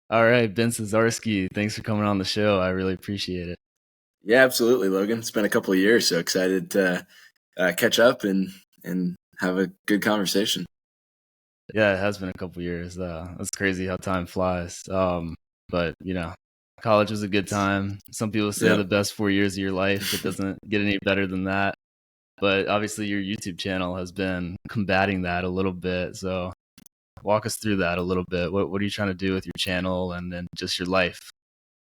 All right, Ben Sizarsky, thanks for coming on the show. I really appreciate it. Yeah, absolutely, Logan. It's been a couple of years, so excited to catch up and have a good conversation. Yeah, it has been a couple years. It's crazy how time flies. But college was a good time. Some people say Yeah, the best 4 years of your life. It doesn't get any better than that. But obviously, your YouTube channel has been combating that a little bit. So walk us through that a little bit. What are you trying to do with your channel and then just your life?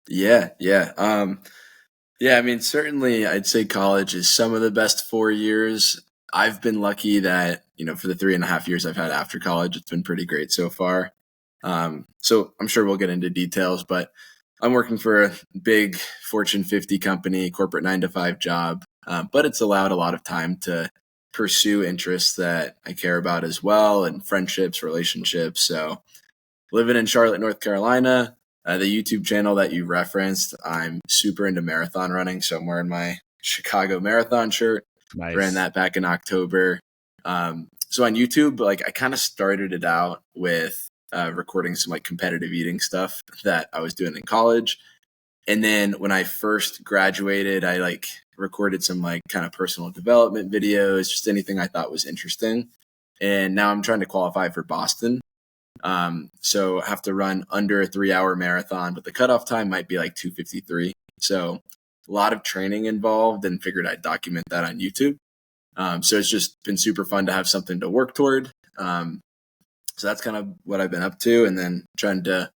yeah. I mean, certainly, I'd say college is some of the best 4 years. I've been lucky that for the 3.5 years I've had after college, it's been pretty great so far. So I'm sure we'll get into details, but I'm working for a big Fortune 50 company, corporate 9 to 5 job, but it's allowed a lot of time to pursue interests that I care about as well, and friendships, relationships. So living in Charlotte, North Carolina, the YouTube channel that you referenced, I'm super into marathon running. So I'm wearing my Chicago Marathon shirt. Ran Nice. that back in October. So on YouTube, like I kind of started it out with recording some like competitive eating stuff that I was doing in college. And then when I first graduated, I like recorded some like kind of personal development videos, just anything I thought was interesting. And now I'm trying to qualify for Boston. So I have to run under a 3 hour marathon, but the cutoff time might be like 2:53. So a lot of training involved, and figured I'd document that on YouTube. So it's just been super fun to have something to work toward. So that's kind of what I've been up to, and then trying to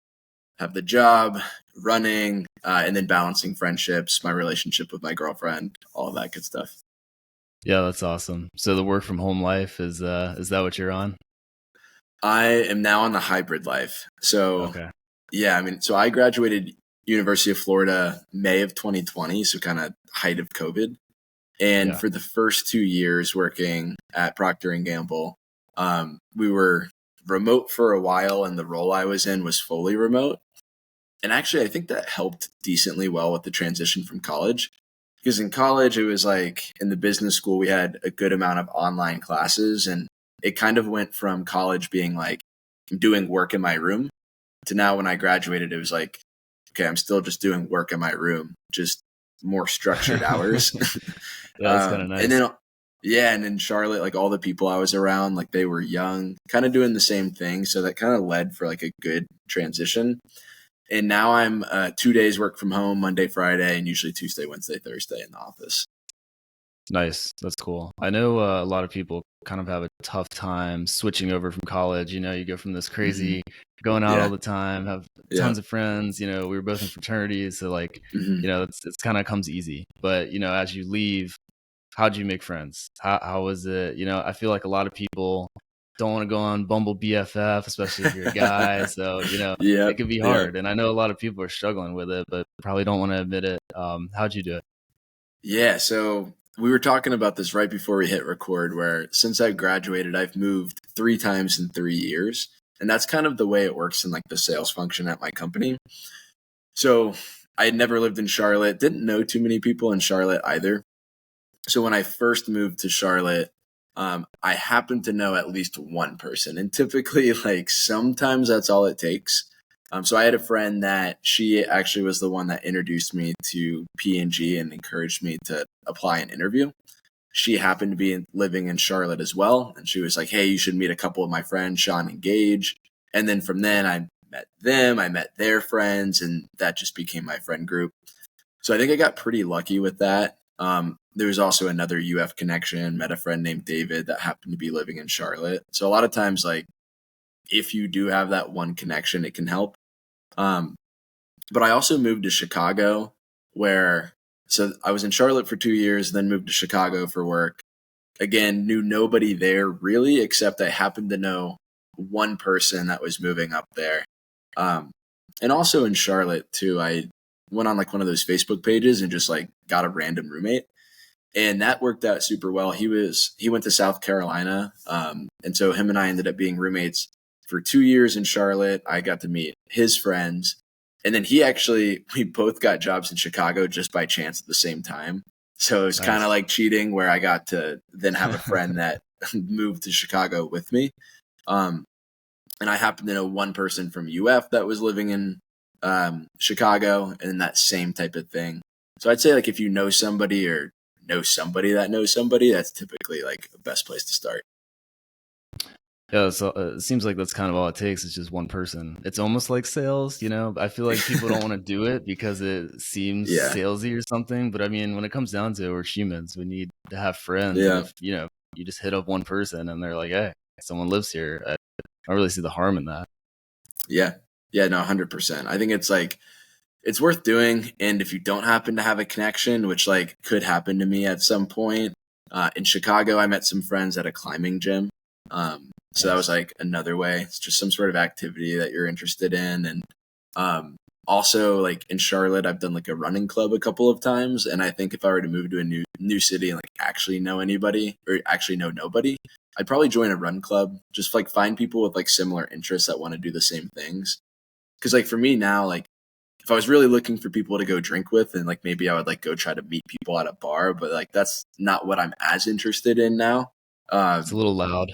have the job, running, and then balancing friendships, my relationship with my girlfriend, all of that good stuff. Yeah, that's awesome. So the work from home life is that what you're on? I am now on the hybrid life. So Okay. yeah, I mean, so I graduated University of Florida May of 2020, so kind of height of COVID. And Yeah. for the first 2 years working at Procter and Gamble, we were remote for a while, and the role I was in was fully remote. And actually, I think that helped decently well with the transition from college. Because in college, it was like in the business school, we had a good amount of online classes. And it kind of went from college being like doing work in my room to now when I graduated, it was like, okay, I'm still just doing work in my room, just more structured hours. Yeah, that's kind of And nice. then, yeah, and in Charlotte, like all the people I was around, like they were young, kind of doing the same thing. So that kind of led for like a good transition. And now I'm 2 days work from home, Monday, Friday, and usually Tuesday, Wednesday, Thursday in the office. Nice. That's cool. I know a lot of people kind of have a tough time switching over from college. You go from this Hmm. crazy going out all Yeah. the time, have Yeah. tons of friends. We were both in fraternities, so like, Hmm. it's kind of comes easy. But as you leave, how'd you make friends? How was it? I feel like a lot of people don't want to go on Bumble BFF, especially if you're a guy. So it Yep. can be Yep. hard, and I know a lot of people are struggling with it, but probably don't want to admit it. How'd you do it? Yeah. So we were talking about this right before we hit record, where since I've graduated, I've moved 3 times in 3 years. And that's kind of the way it works in like the sales function at my company. So I had never lived in Charlotte, didn't know too many people in Charlotte either. So when I first moved to Charlotte, I happened to know at least one person, and typically, like sometimes that's all it takes. So I had a friend that she actually was the one that introduced me to P&G and encouraged me to apply an interview. She happened to be living in Charlotte as well, and she was like, "Hey, you should meet a couple of my friends, Sean and Gage." And then from then, I met them, I met their friends, and that just became my friend group. So I think I got pretty lucky with that. There was also another UF connection, met a friend named David that happened to be living in Charlotte. So a lot of times, like if you do have that one connection, it can help. Um, but I also moved to Chicago, where so I was in Charlotte for 2 years, then moved to Chicago for work. Again, knew nobody there really, except I happened to know one person that was moving up there. Um, and also in Charlotte too, I went on like one of those Facebook pages and just like got a random roommate, and that worked out super well. He went to South Carolina, and so him and I ended up being roommates for 2 years in Charlotte. I got to meet his friends, and then we both got jobs in Chicago just by chance at the same time. So it was kind of Nice. like cheating, where I got to then have a friend that moved to Chicago with me. Um, And I happened to know one person from UF that was living in Chicago, and that same type of thing. So I'd say like if you know somebody or know somebody that knows somebody, that's typically like the best place to start. Yeah, so it seems like that's kind of all it takes is just one person. It's almost like sales, you know. I feel like people don't want to do it because it seems Yeah, salesy or something. But I mean, when it comes down to it, we're humans. We need to have friends, and yeah, if you just hit up one person and they're like, "Hey, someone lives here," I don't really see the harm in that. yeah, yeah. No, 100%. I think it's like it's worth doing, and if you don't happen to have a connection, which like could happen to me at some point, in Chicago, I met some friends at a climbing gym. So that was Nice. like another way. It's just some sort of activity that you're interested in. And also like in Charlotte, I've done like a running club a couple of times. And I think if I were to move to a new city and like actually know anybody or actually know nobody, I'd probably join a run club. Just like find people with like similar interests that want to do the same things. Cause like for me now, like if I was really looking for people to go drink with, and like maybe I would like go try to meet people at a bar, but like that's not what I'm as interested in now. It's a Um, little loud.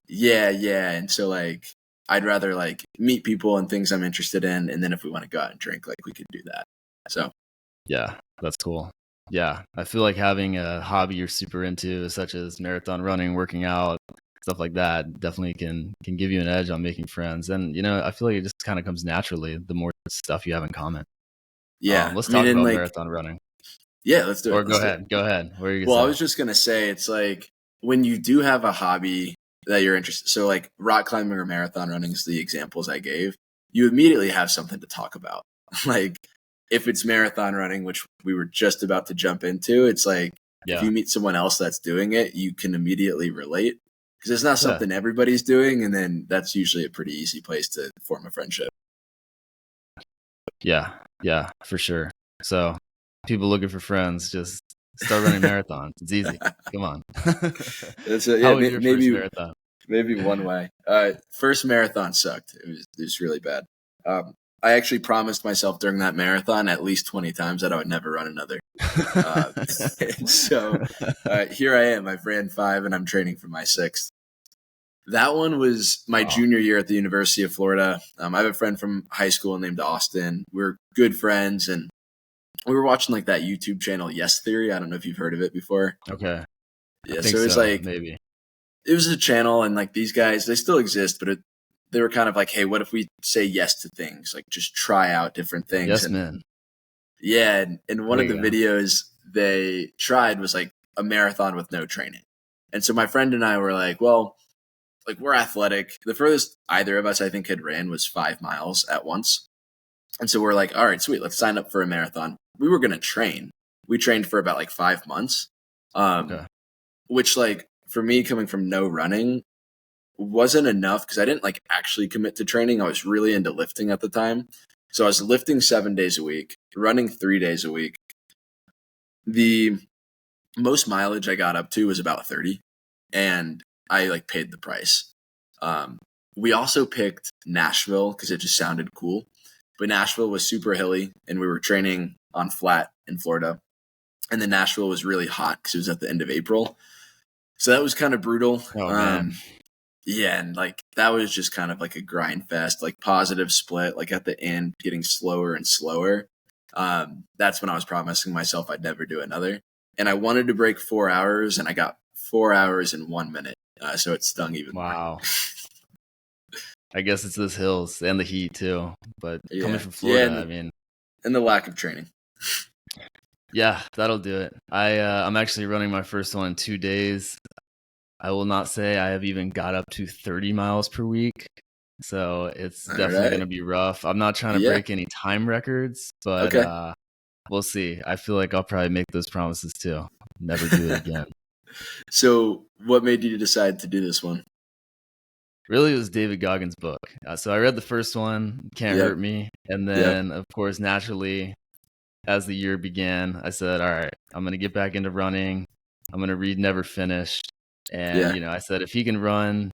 yeah, yeah. And so like I'd rather like meet people and things I'm interested in, and then if we want to go out and drink, like we could do that. So Yeah, that's cool. Yeah, I feel like having a hobby you're super into, such as marathon running, working out, stuff like that, definitely can give you an edge on making friends. And I feel like it just kind of comes naturally the more stuff you have in common. yeah, Let's I mean, talk and about like marathon running. yeah, let's do Or it. go Let's do it. ahead, go ahead. What are you Well, I gonna say? was just gonna say it's like when you do have a hobby that you're interested. So like rock climbing or marathon running is the examples I gave. You immediately have something to talk about. Like if it's marathon running, which we were just about to jump into, it's like if Yeah, you meet someone else that's doing it, you can immediately relate because it's not yeah, something everybody's doing, and then that's usually a pretty easy place to form a friendship. yeah, yeah, for sure. So, people looking for friends, just start running marathons. It's easy. Come on. Yeah, How was your first maybe marathon? maybe one way. First marathon sucked. It was really bad. I actually promised myself during that marathon at least 20 times that I would never run another. Uh, so here I am. I've ran five and I'm training for my sixth. That one was my Oh, junior year at the University of Florida. I have a friend from high school named Austin. We're good friends, and we were watching like that YouTube channel Yes Theory. I don't know if you've heard of it before. okay. I Yeah, think so it was so, like maybe. it was a channel, and like these guys, they still exist, but they were kind of like, hey, what if we say yes to things, like just try out different things? Yes, And man. yeah, and one There of the you go. videos they tried was like a marathon with no training. And so my friend and I were like, well, like we're athletic. The furthest either of us I think had ran was 5 miles at once. And so we're like, all right, sweet, let's sign up for a marathon. We were gonna train. We trained for about like 5 months. Okay. Which like for me coming from no running wasn't enough because I didn't like actually commit to training. I was really into lifting at the time. So I was lifting 7 days a week, running 3 days a week. The most mileage I got up to was about 30, and I like paid the price. Um, we also picked Nashville because it just sounded cool, but Nashville was super hilly, and we were training on flat in Florida. And then Nashville was really hot because it was at the end of April. So that was kind of brutal. Oh man. Yeah, and like that was just kind of like a grind fest, like positive split, like at the end getting slower and slower. That's when I was promising myself I'd never do another. And I wanted to break 4 hours, and I got 4 hours and 1 minute. So it stung even more. Wow. I guess it's those hills and the heat too. But coming Yeah, from yeah, Florida, I mean, and the lack of training. yeah, that'll do it. I'm actually running my first one in 2 days. I will not say I have even got up to 30 miles per week. So it's All definitely going right. to be rough. I'm not trying to Yeah. break any time records, but Okay. we'll see. I feel like I'll probably make those promises too. Never do it again. So, what made you decide to do this one? Really, it was David Goggins' book. So I read the first one, Can't Hurt Yep. Me. And Yep. then, of course, naturally, as the year began, I said, all right, I'm going to get back into running. I'm going to read Never Finished. And, Yeah. I said, if he can run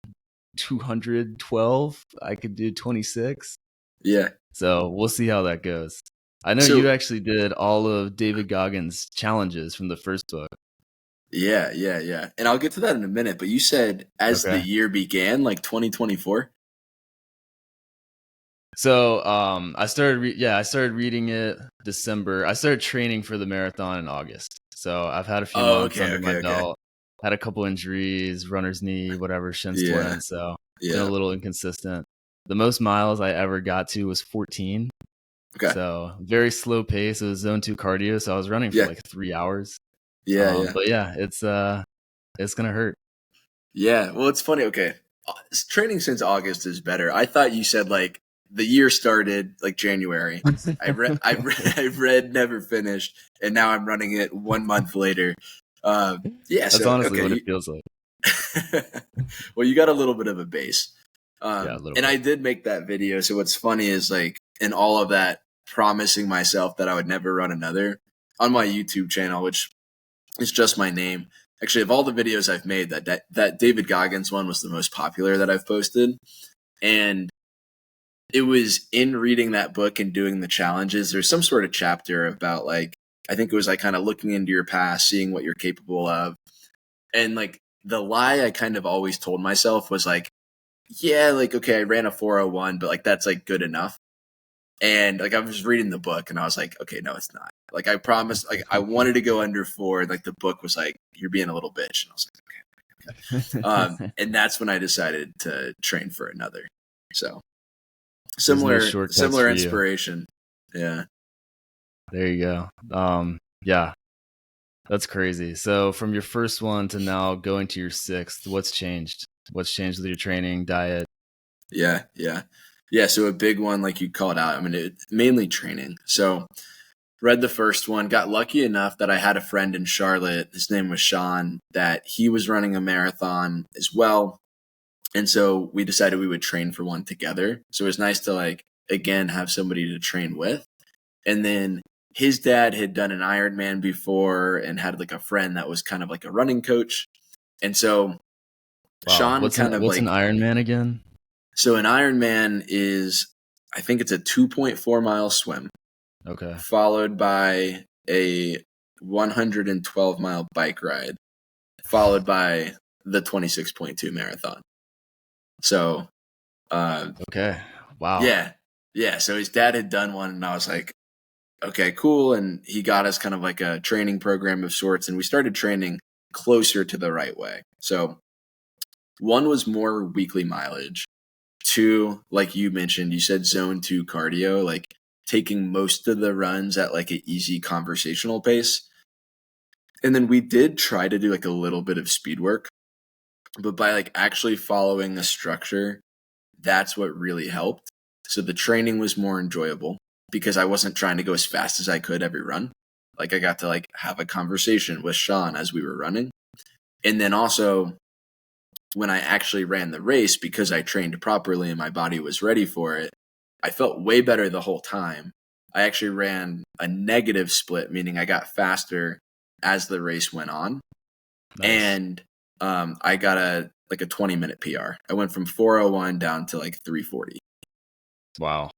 212, I could do 26. Yeah. So we'll see how that goes. I know you So, actually did all of David Goggins' challenges from the first book. yeah, yeah, yeah. And I'll get to that in a minute, but you said as the Okay. year began, like 2024? So I started reading it December. I started training for the marathon in August. So I've had a few Oh, months okay, under my okay, okay. belt. Had a couple injuries, runner's knee, whatever, shin Yeah, splint. So been a yeah. little inconsistent. The most miles I ever got to was 14. Okay. So very slow pace. It was zone 2 cardio. So I was running for Yeah, like 3 hours. yeah, yeah. But yeah, it's gonna hurt. Yeah. Well, it's funny. Okay. Training since August is better. I thought you said like the year started like January. I read never finished, and now I'm running it 1 month later. Yeah. That's So honestly okay. what it feels like. Well, you got a little bit of a base. Yeah, a little And bit. I did make that video. So what's funny is like in all of that promising myself that I would never run another on my YouTube channel, which is just my name. Actually, of all the videos I've made, that David Goggins one was the most popular that I've posted. And it was in reading that book and doing the challenges. There's some sort of chapter about like, I think it was like kind of looking into your past, seeing what you're capable of. And like the lie I kind of always told myself was like, yeah, like, okay, I ran a 401, but like, that's like good enough. And like, I was reading the book and I was like, okay, no, it's not. Like, I promised, like, I wanted to go under 4. And like, the book was like, you're being a little bitch. And I was like, and that's when I decided to train for another. So There's no shortcuts similar for you. inspiration. Yeah. There you go. Yeah, that's crazy. So from your first one to now going to your sixth, what's changed? What's changed with your training, diet? Yeah. Yeah. Yeah. So a big one, like you called out, I mean, mainly training. So read the first one, got lucky enough that I had a friend in Charlotte. His name was Sean, that he was running a marathon as well. And so we decided we would train for one together. So it was nice to like, again, have somebody to train with. And then his dad had done an Ironman before and had like a friend that was kind of like a running coach. And so Wow, Sean kind of what's an like, Ironman again? so an Ironman is, I think it's a 2.4 mile swim, Okay. followed by a 112-mile bike ride, followed by the 26.2 marathon. So, Okay. Wow. yeah, yeah. So his dad had done one, and I was like, okay, cool. And he got us kind of like a training program of sorts, and we started training closer to the right way. So, one was more weekly mileage. Two, like you mentioned, you said zone 2 cardio, like taking most of the runs at like an easy conversational pace. And then we did try to do like a little bit of speed work, but by like actually following a structure, that's what really helped. So the training was more enjoyable because I wasn't trying to go as fast as I could every run. Like I got to like have a conversation with Sean as we were running. And then also when I actually ran the race, because I trained properly and my body was ready for it, I felt way better the whole time. I actually ran a negative split, meaning I got faster as the race went on. Nice. And I got a 20-minute PR. I went from 401 down to like 340. Wow.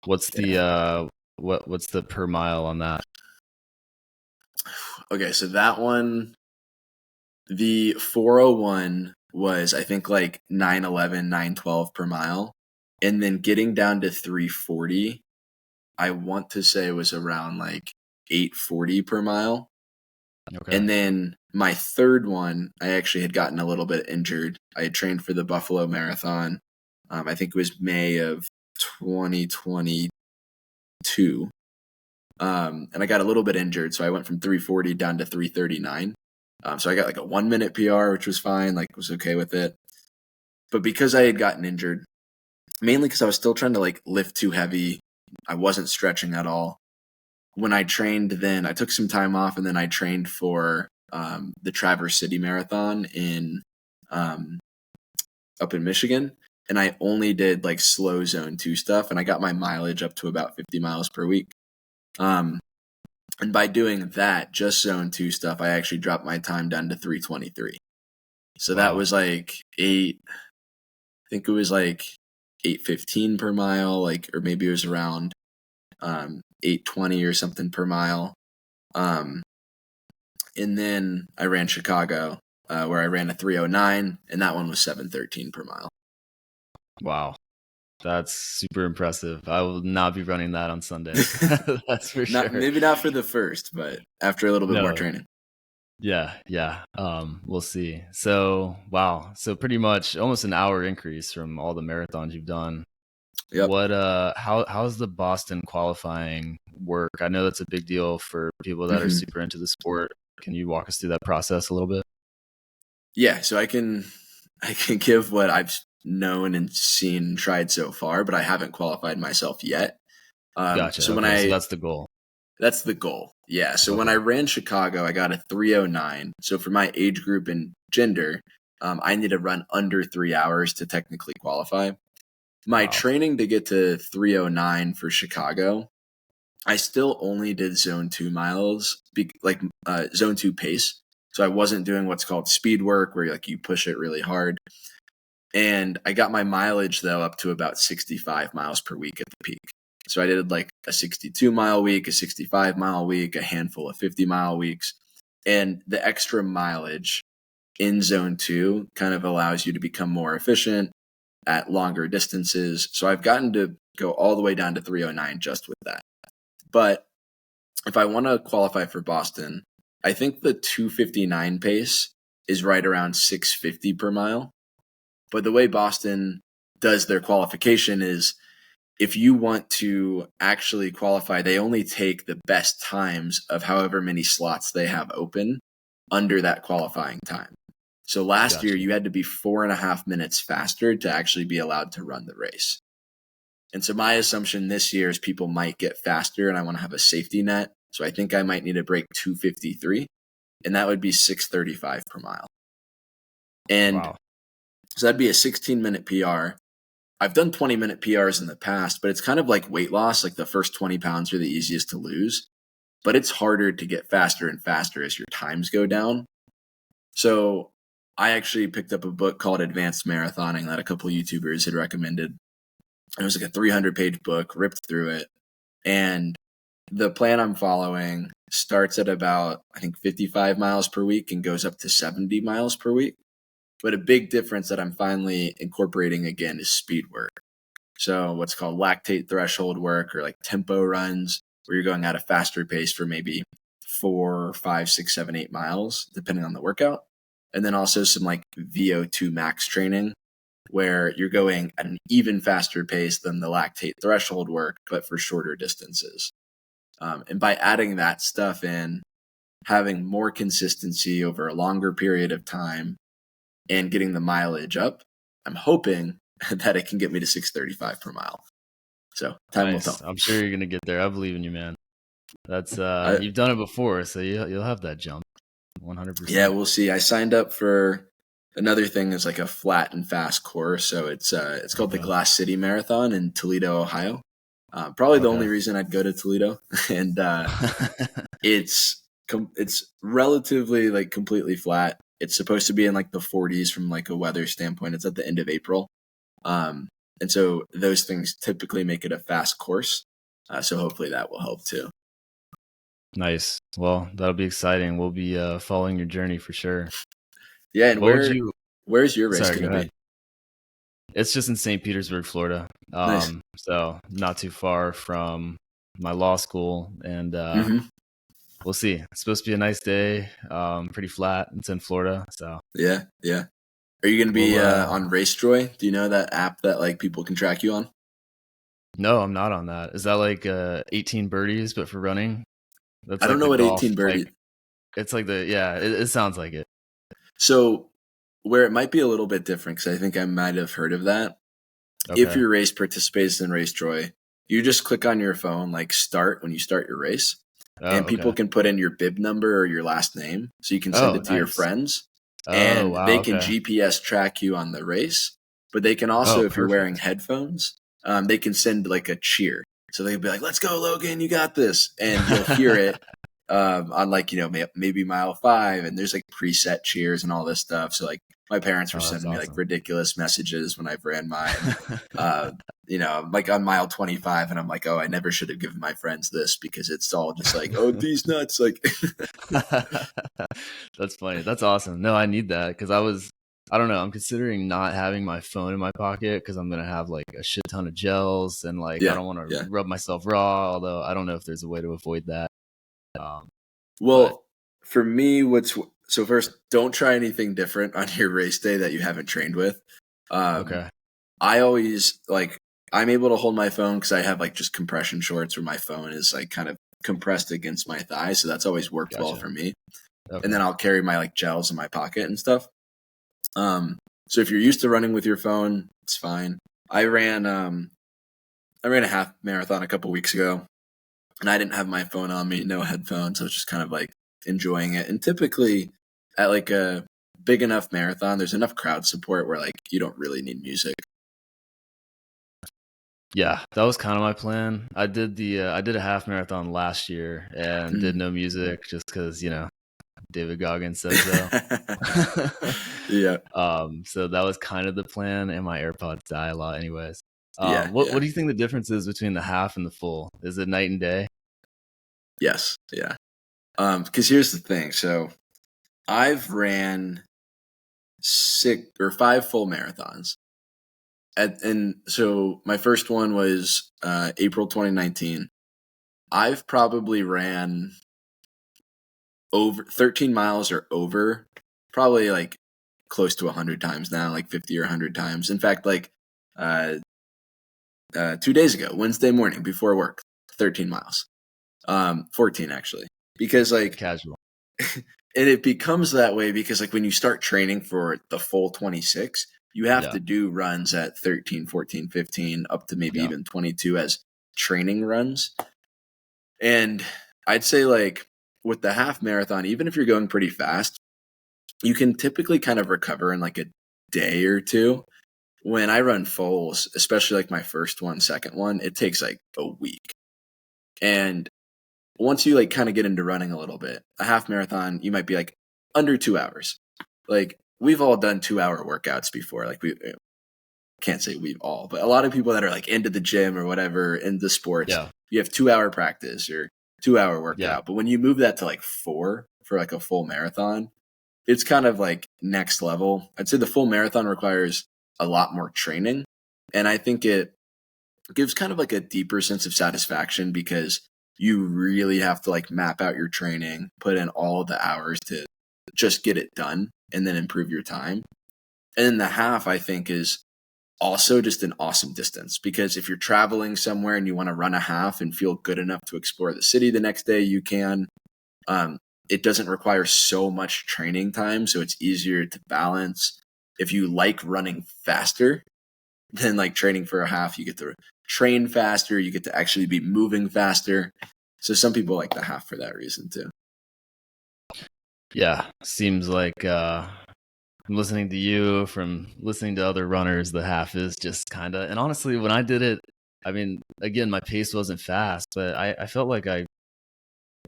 What's Yeah. the what's the per mile on that? Okay, so that one, the 401 was I think like 911, 912 per mile. And then getting down to 340, I want to say was around like 840 per mile. Okay. And then my third one, I actually had gotten a little bit injured. I had trained for the Buffalo Marathon. I think it was May of 2022. And I got a little bit injured. So I went from 340 down to 339. So I got like a 1 minute PR, which was fine, like was okay with it. But because I had gotten injured, mainly because I was still trying to like lift too heavy, I wasn't stretching at all. When I trained, then I took some time off and then I trained for the Traverse City Marathon in up in Michigan. And I only did like slow zone 2 stuff and I got my mileage up to about 50 miles per week. And by doing that, just zone 2 stuff, I actually dropped my time down to 323. So that Wow. was like I think it was like 815 per mile, like, or maybe it was around 820 or something per mile. And then I ran Chicago, where I ran a 309, and that one was 713 per mile. Wow. That's super impressive. I will not be running that on Sunday. That's for Not sure. maybe not for the first, but after a little bit more No. training. Yeah, yeah. We'll see. So, wow. So pretty much almost an hour increase from all the marathons you've done. Yep. How's the Boston qualifying work? I know that's a big deal for people that are hmm super into the sport. Can you walk us through that process a little bit? Yeah, so I can give what I've known and seen and tried so far, but I haven't qualified myself yet. Gotcha. So Okay, so that's the goal. that's the goal. Yeah. So when Okay. I ran Chicago, I got a 3:09. So for my age group and gender, I need to run under 3 hours to technically qualify. My Wow. training to get to 3:09 for Chicago, I still only did zone 2 miles, zone 2 pace. So I wasn't doing what's called speed work where like you push it really hard. And I got my mileage though up to about 65 miles per week at the peak. So I did like a 62-mile week, a 65-mile week, a handful of 50-mile weeks. And the extra mileage in zone 2 kind of allows you to become more efficient at longer distances. So I've gotten to go all the way down to 3:09 just with that. But if I want to qualify for Boston, I think the 2:59 pace is right around 6:50 per mile. But the way Boston does their qualification is if you want to actually qualify, they only take the best times of however many slots they have open under that qualifying time. So last year, Gotcha. you had to be 4.5 minutes faster to actually be allowed to run the race. And so my assumption this year is people might get faster and I want to have a safety net. So I think I might need to break 2:53, and that would be 6:35 per mile. And Wow. so that'd be a 16-minute PR. I've done 20-minute PRs in the past, but it's kind of like weight loss. Like the first 20 pounds are the easiest to lose, but it's harder to get faster and faster as your times go down. So I actually picked up a book called Advanced Marathoning that a couple YouTubers had recommended. It was like a 300-page book, ripped through it. And the plan I'm following starts at about, I think, 55 miles per week and goes up to 70 miles per week. But a big difference that I'm finally incorporating again is speed work. So what's called lactate threshold work or like tempo runs, where you're going at a faster pace for maybe 4, 5, 6, 7, 8 miles, depending on the workout. And then also some like VO2 max training, where you're going at an even faster pace than the lactate threshold work, but for shorter distances. And by adding that stuff in, having more consistency over a longer period of time and getting the mileage up, I'm hoping that it can get me to 6:35 per mile. So time will Nice. tell. I'm sure you're gonna get there. I believe in you, man. That's I, you've done it before, so you'll have that jump. yeah, 100%. we'll see. I signed up for another thing is like a flat and fast course. So it's called the Okay. Glass City Marathon in Toledo, Ohio. Probably the Okay. only reason I'd go to Toledo, and it's it's relatively like completely flat. It's supposed to be in like the 40s from like a weather standpoint. It's at the end of April, and so those things typically make it a fast course. So hopefully that will help too. Nice. Well, that'll be exciting. We'll be following your journey for sure. Yeah, and What would you? where's your race Sorry, going go to be? ahead. It's just in St. Petersburg, Florida. Nice. So not too far from my law school, and hmm we'll see. It's supposed to be a nice day. Pretty flat. It's in Florida, so Yeah, yeah. Are you going to we'll. be on RaceJoy? Do you know that app that like people can track you on? No, I'm not on that. Is that like 18 birdies, but for running? That's I don't like know the what golf. 18 Like birdie. it's like the yeah. It sounds like it. So where it might be a little bit different, because I think I might have heard of that. If Okay. your race participates in RaceJoy, you just click on your phone, like start when you start your race, Oh, and people okay. can put in your bib number or your last name, so you can send Oh, it to your nice. friends, Oh, and they wow. can Okay. GPS track you on the race. But they can Oh, also, if you're wearing perfect. headphones, they can send like a cheer. So they'd be like, "Let's go, Logan! You got this!" And you'll hear it on like maybe mile 5, and there's like preset cheers and all this stuff. So like my parents were Oh, that's sending me like awesome. ridiculous messages when I've ran mine. Uh, like on mile 25, and I'm like, oh, I never should have given my friends this because it's all just like, oh, these nuts, like, That's funny. That's awesome. No, I need that because I was I don't know. I'm considering not having my phone in my pocket because I'm gonna have like a shit ton of gels and like I Yeah, don't want to yeah. rub myself raw. Although I don't know if there's a way to avoid that. Um, but Well, for me, so first, don't try anything different on your race day that you haven't trained with. Um, okay, I always like I'm able to hold my phone because I have like just compression shorts where my phone is like kind of compressed against my thigh, so that's always worked well gotcha. for me. And Okay, then I'll carry my like gels in my pocket and stuff. Um, so if you're used to running with your phone, it's fine. I ran I ran a half marathon a couple weeks ago, and I didn't have my phone on me, no headphones. I was just kind of like enjoying it. And typically at like a big enough marathon, there's enough crowd support where like you don't really need music. yeah, that was kind of my plan. I did a half marathon last year and did Mm. no music just because David Goggins said so. Yeah, So that was kind of the plan, and my AirPods die a lot, anyways. yeah, What yeah. do you think the difference is between the half and the full? Is it night and day? Yes, yeah. Because here's the thing. So I've ran 5 full marathons. And so my first one was April 2019. I've probably ran over 13 miles or over, probably like close to 100 times now, like 50 or 100 times. In fact, like uh, 2 days ago, Wednesday morning before work, 13 miles, 14 actually, because like, Casual. and it becomes that way because like when you start training for the full 26, you have Yeah. to do runs at 13, 14, 15, up to maybe Yeah. even 22 as training runs. And I'd say like with the half marathon, even if you're going pretty fast, you can typically kind of recover in like a day or two. When I run fulls, especially like my first one, second one, it takes like a week. And once you like kind of get into running a little bit, a half marathon, you might be like under 2 hours. Like we've all done 2 hour workouts before. Like we can't say we've all, but a lot of people that are like into the gym or whatever, into sports, Yeah. you have 2 hour practice or 2 hour Yeah. workout. But when you move that to like 4 for like a full marathon, it's kind of like next level. I'd say the full marathon requires a lot more training. And I think it gives kind of like a deeper sense of satisfaction because you really have to like map out your training, put in all the hours to just get it done and then improve your time. And then the half, I think, is also just an awesome distance because if you're traveling somewhere and you want to run a half and feel good enough to explore the city the next day, you can. Um, it doesn't require so much training time, so it's easier to balance. If you like running faster than like training for a half, you get to train faster, you get to actually be moving faster. So some people like the half for that reason too. Yeah. Seems like from listening to you, from listening to other runners, the half is just kind of. And honestly, when I did it, I mean, again, my pace wasn't fast, but I felt like I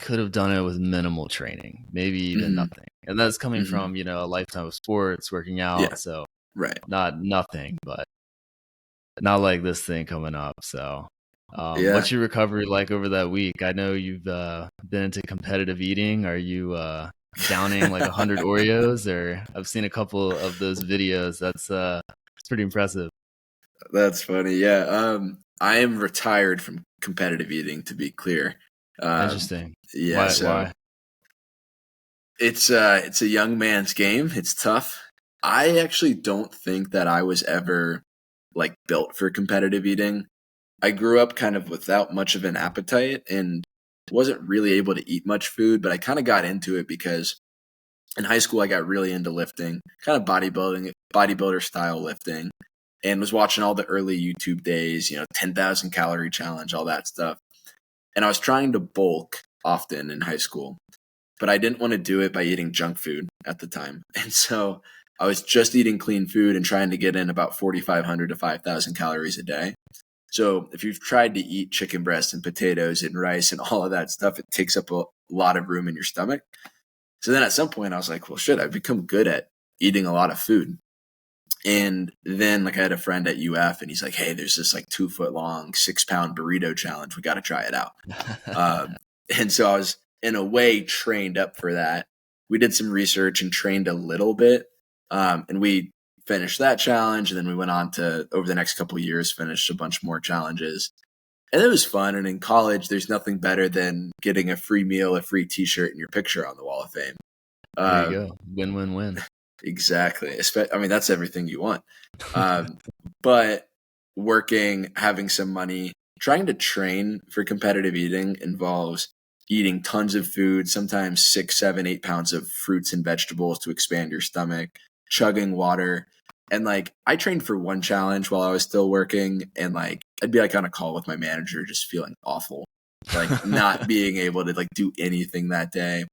could have done it with minimal training, maybe even Mm-hmm. nothing. And that's coming Mm-hmm. from, a lifetime of sports, working Yeah. out. So Right. not nothing, but not like this thing coming up. So, Yeah. what's your recovery like over that week? I know you've been into competitive eating. Are you downing like 100 Oreos? Or I've seen a couple of those videos. That's it's pretty impressive. That's funny. Yeah. I am retired from competitive eating, to be clear. Um, Interesting. yeah. Why? So Why? it's a young man's game. It's tough. I actually don't think that I was ever like built for competitive eating. I grew up kind of without much of an appetite and wasn't really able to eat much food, but I kind of got into it because in high school I got really into lifting, kind of bodybuilder style lifting, and was watching all the early YouTube days, 10,000 calorie challenge, all that stuff. And I was trying to bulk often in high school, but I didn't want to do it by eating junk food at the time. And so I was just eating clean food and trying to get in about 4,500 to 5,000 calories a day. So if you've tried to eat chicken breast and potatoes and rice and all of that stuff, it takes up a lot of room in your stomach. So then at some point I was like, well, shit, I've become good at eating a lot of food. And then like I had a friend at UF and he's like, hey, there's this like 2 foot long, 6 pound burrito challenge. We got to try it out. And so I was in a way trained up for that. We did some research and trained a little bit. And we finished that challenge, and then we went on to, over the next couple of years, finish a bunch more challenges. And it was fun. And in college, there's nothing better than getting a free meal, a free T-shirt, and your picture on the Wall of Fame. There you go. Win, win, win. Exactly. I mean, that's everything you want. But working, having some money, trying to train for competitive eating involves eating tons of food, sometimes 6, 7, 8 pounds of fruits and vegetables to expand your stomach, chugging water. And like, I trained for one challenge while I was still working, and like, I'd be like on a call with my manager, just feeling awful, like not being able to like do anything that day.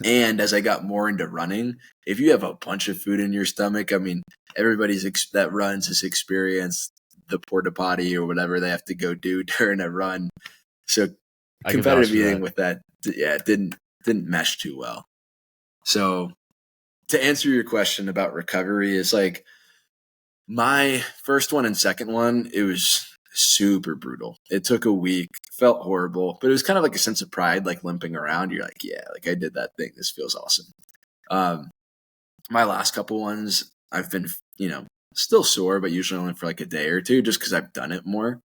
And as I got more into running, if you have a bunch of food in your stomach, I mean, that runs has experienced the porta potty or whatever they have to go do during a run. So competitive eating with that, yeah, didn't mesh too well. So to answer your question about recovery, is like my first one and second one, it was super brutal. It took a week, felt horrible, but it was kind of like a sense of pride, like limping around. You're like, yeah, like I did that thing. This feels awesome. My last couple ones, I've been, still sore, but usually only for like a day or two, just because I've done it more.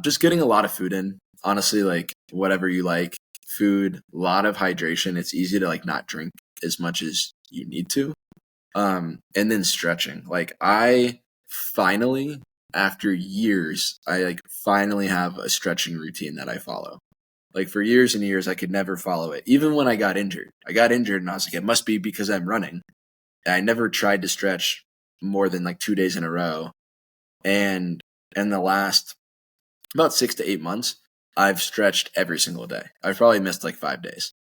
Just getting a lot of food in, honestly, like whatever you like, food, a lot of hydration. It's easy to like not drink as much as you need to. And then stretching. Like I finally, after years, I like finally have a stretching routine that I follow. Like for years and years, I could never follow it. Even when I got injured and I was like, it must be because I'm running. And I never tried to stretch more than like 2 days in a row. And in the last about 6 to 8 months, I've stretched every single day. I've probably missed like 5 days.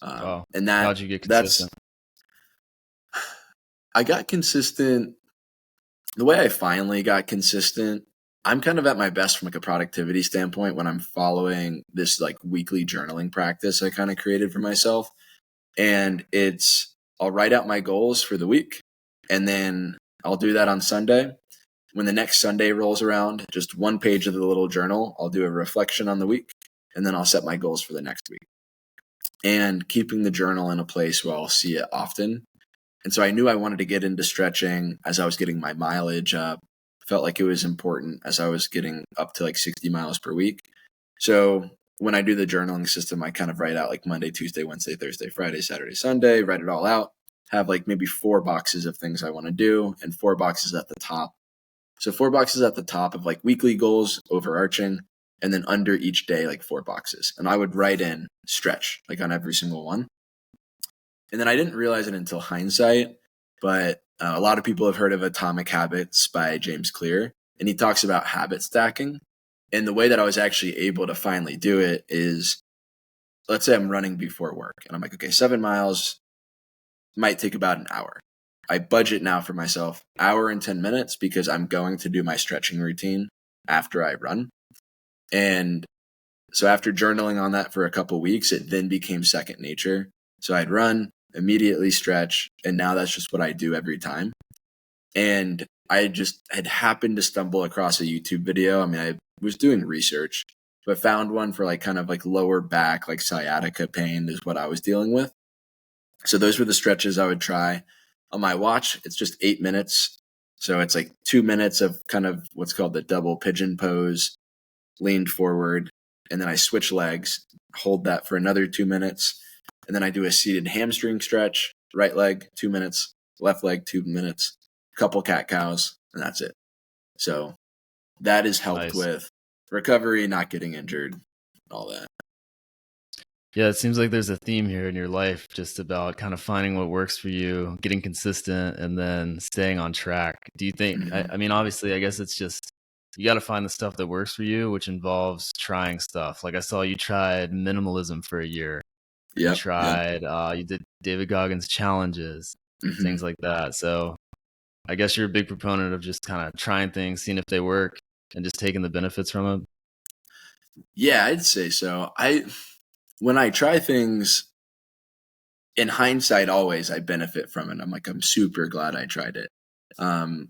Wow. And how'd you get consistent? I got consistent. The way I finally got consistent, I'm kind of at my best from like a productivity standpoint when I'm following this like weekly journaling practice I kind of created for myself. And I'll write out my goals for the week, and then I'll do that on Sunday. When the next Sunday rolls around, just one page of the little journal, I'll do a reflection on the week, and then I'll set my goals for the next week. And keeping the journal in a place where I'll see it often. And so I knew I wanted to get into stretching as I was getting my mileage up. Felt like it was important as I was getting up to like 60 miles per week. So when I do the journaling system, I kind of write out like Monday, Tuesday, Wednesday, Thursday, Friday, Saturday, Sunday, write it all out, have like maybe 4 boxes of things I want to do and 4 boxes at the top. So 4 boxes at the top of like weekly goals, overarching, and then under each day, like 4 boxes. And I would write in stretch like on every single one. And then I didn't realize it until hindsight, but a lot of people have heard of Atomic Habits by James Clear, and he talks about habit stacking. And the way that I was actually able to finally do it is, let's say I'm running before work, and I'm like, okay, 7 miles might take about an hour. I budget now for myself hour and 10 minutes because I'm going to do my stretching routine after I run. And so after journaling on that for a couple weeks, it then became second nature. So I'd run, immediately stretch, and now that's just what I do every time. And I just had happened to stumble across a YouTube video. I mean, I was doing research, but found one for like kind of like lower back, like sciatica pain is what I was dealing with. So those were the stretches I would try. On my watch, it's just 8 minutes. So it's like 2 minutes of kind of what's called the double pigeon pose, leaned forward, and then I switch legs, hold that for another 2 minutes. And then I do a seated hamstring stretch, right leg, 2 minutes, left leg, 2 minutes, couple cat cows, and that's it. So that has helped with recovery, not getting injured, all that. Yeah, it seems like there's a theme here in your life just about kind of finding what works for you, getting consistent, and then staying on track. Do you think, I mean, obviously, I guess it's just, you got to find the stuff that works for you, which involves trying stuff. Like I saw you tried minimalism for a year. You tried, you did David Goggins challenges, things like that. So I guess you're a big proponent of just kind of trying things, seeing if they work, and just taking the benefits from them. Yeah, I'd say so. When I try things, in hindsight, always I benefit from it. I'm super glad I tried it.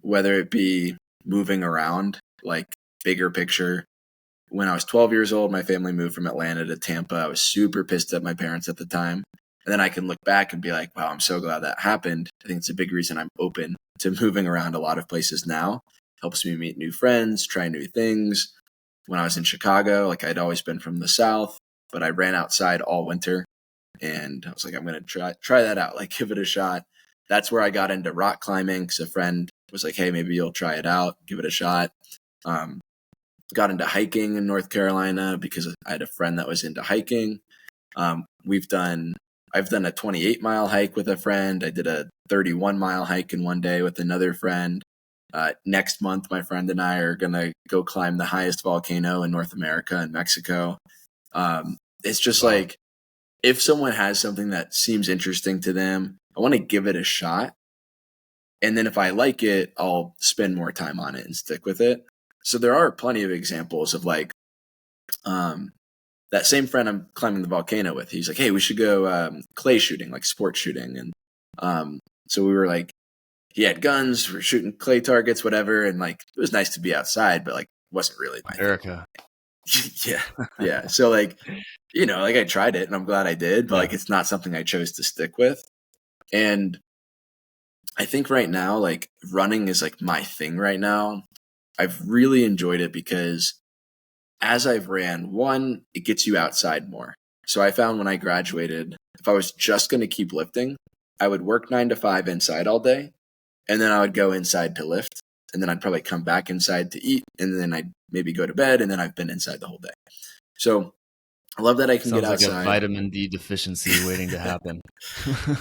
Whether it be moving around, like bigger picture. When I was 12 years old, my family moved from Atlanta to Tampa. I was super pissed at my parents at the time. And then I can look back and be like, wow, I'm so glad that happened. I think it's a big reason I'm open to moving around a lot of places now. Helps me meet new friends, try new things. When I was in Chicago, like I'd always been from the South, but I ran outside all winter and I was like, I'm going to try that out, like give it a shot. That's where I got into rock climbing because a friend was like, hey, maybe you'll try it out, give it a shot. Got into hiking in North Carolina because I had a friend that was into hiking. I've done a 28-mile hike with a friend. I did a 31-mile hike in one day with another friend. Next month, my friend and I are going to go climb the highest volcano in North America in Mexico. It's just like, if someone has something that seems interesting to them, I want to give it a shot. And then if I like it, I'll spend more time on it and stick with it. So there are plenty of examples of like, that same friend I'm climbing the volcano with, he's like, hey, we should go clay shooting, like sport shooting. And so we were like, he had guns, we're shooting clay targets, whatever. And like, it was nice to be outside, but like, wasn't really my America. thing. Yeah. So like, like I tried it and I'm glad I did, but like, it's not something I chose to stick with. And I think right now, like running is like my thing right now. I've really enjoyed it because as I've ran, one, it gets you outside more. So I found when I graduated, if I was just going to keep lifting, I would work 9 to 5 inside all day. And then I would go inside to lift. And then I'd probably come back inside to eat. And then I'd maybe go to bed. And then I've been inside the whole day. So I love that I can get outside. Sounds like a vitamin D deficiency waiting to happen.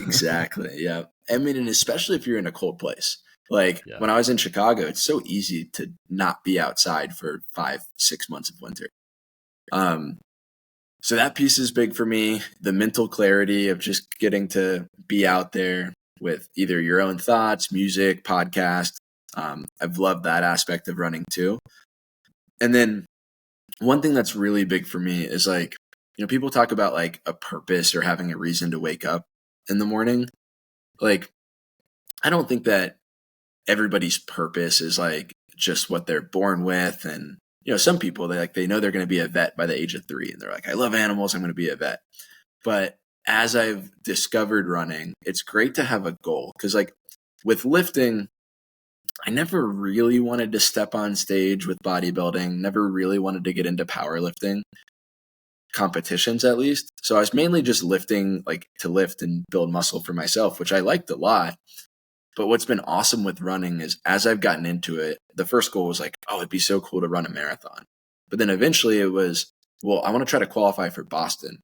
Exactly. Yeah. I mean, and especially if you're in a cold place. Like when I was in Chicago, it's so easy to not be outside for 5-6 months of winter. So that piece is big for me. The mental clarity of just getting to be out there with either your own thoughts, music, podcast. I've loved that aspect of running too. And then one thing that's really big for me is like, people talk about like a purpose or having a reason to wake up in the morning. Like, I don't think that everybody's purpose is like just what they're born with. And, some people, they know they're going to be a vet by the age of 3 and they're like, I love animals, I'm going to be a vet. But as I've discovered running, it's great to have a goal. Cause like with lifting, I never really wanted to step on stage with bodybuilding, never really wanted to get into powerlifting competitions at least. So I was mainly just lifting like to lift and build muscle for myself, which I liked a lot. But what's been awesome with running is as I've gotten into it, the first goal was like, oh, it'd be so cool to run a marathon. But then eventually it was, well, I want to try to qualify for Boston.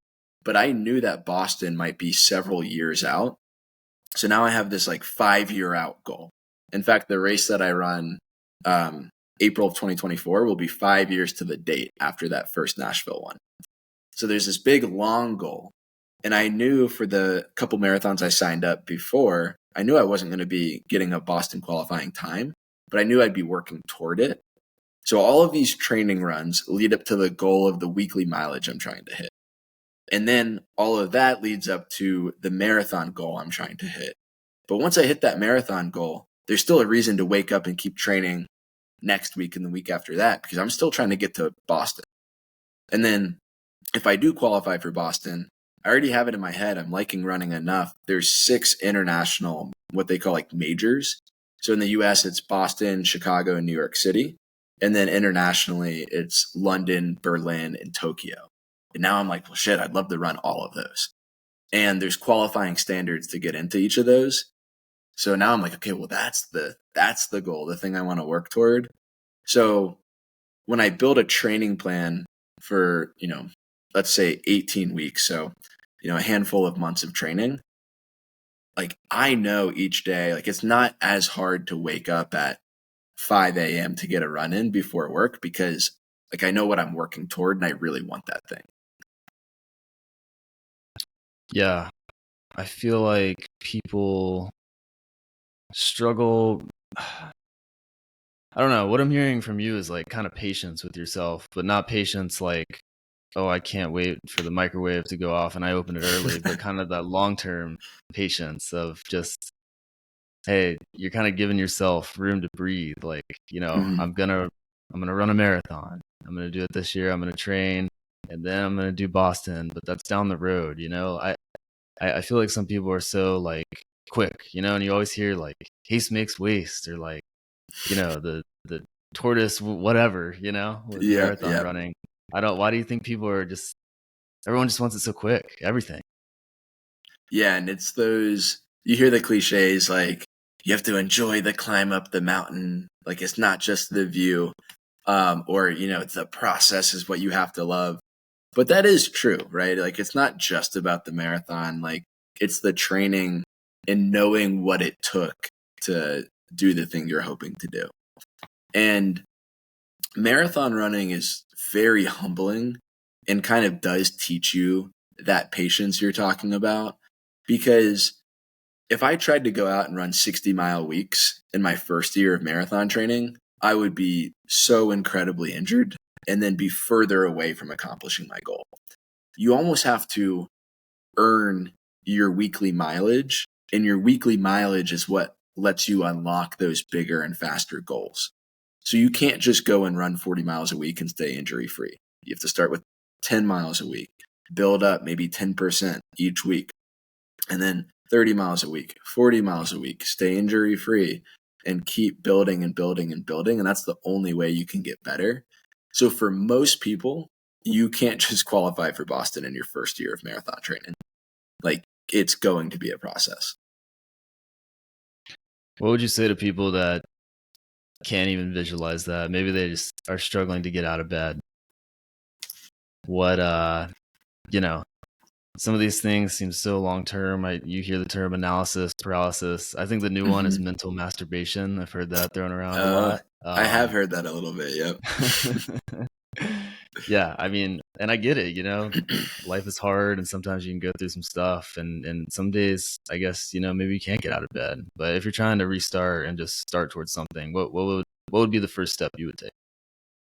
But I knew that Boston might be several years out. So now I have this like 5-year out goal. In fact, the race that I run April of 2024 will be 5 years to the date after that first Nashville one. So there's this big long goal. And I knew for the couple marathons I signed up before, I knew I wasn't going to be getting a Boston qualifying time, but I knew I'd be working toward it. So all of these training runs lead up to the goal of the weekly mileage I'm trying to hit. And then all of that leads up to the marathon goal I'm trying to hit. But once I hit that marathon goal, there's still a reason to wake up and keep training next week and the week after that, because I'm still trying to get to Boston. And then if I do qualify for Boston, I already have it in my head. I'm liking running enough. There's 6 international, what they call like majors. So in the US, it's Boston, Chicago, and New York City. And then internationally, it's London, Berlin, and Tokyo. And now I'm like, well, shit, I'd love to run all of those. And there's qualifying standards to get into each of those. So now I'm like, okay, well, that's the goal, the thing I want to work toward. So when I build a training plan for, let's say 18 weeks, so a handful of months of training, like I know each day, like it's not as hard to wake up at 5 a.m. to get a run in before work because like I know what I'm working toward and I really want that thing. Yeah. I feel like people struggle. I don't know. What I'm hearing from you is like kind of patience with yourself, but not patience like, oh, I can't wait for the microwave to go off and I open it early, but kind of that long-term patience of just, hey, you're kind of giving yourself room to breathe. Like, I'm going to run a marathon. I'm going to do it this year. I'm going to train and then I'm going to do Boston, but that's down the road. I feel like some people are so like quick, and you always hear like haste makes waste, or like, the tortoise, whatever, with Yeah, marathon yeah. running. Why do you think people are everyone just wants it so quick? Everything. Yeah, and it's those, you hear the cliches like you have to enjoy the climb up the mountain. Like it's not just the view, or the process is what you have to love. But that is true, right? Like it's not just about the marathon. Like it's the training and knowing what it took to do the thing you're hoping to do. And marathon running is very humbling and kind of does teach you that patience you're talking about. Because if I tried to go out and run 60-mile weeks in my first year of marathon training, I would be so incredibly injured and then be further away from accomplishing my goal. You almost have to earn your weekly mileage, and your weekly mileage is what lets you unlock those bigger and faster goals. So you can't just go and run 40 miles a week and stay injury free. You have to start with 10 miles a week, build up maybe 10% each week, and then 30 miles a week, 40 miles a week, stay injury free, and keep building and building and building. And that's the only way you can get better. So for most people, you can't just qualify for Boston in your first year of marathon training. Like it's going to be a process. What would you say to people that can't even visualize that? Maybe they just are struggling to get out of bed. What, some of these things seem so long term. You hear the term analysis paralysis. I think the new one is mental masturbation. I've heard that thrown around a lot. I have heard that a little bit. Yep. Yeah, I mean, and I get it. Life is hard, and sometimes you can go through some stuff, and some days, I guess, maybe you can't get out of bed. But if you're trying to restart and just start towards something, what would be the first step you would take?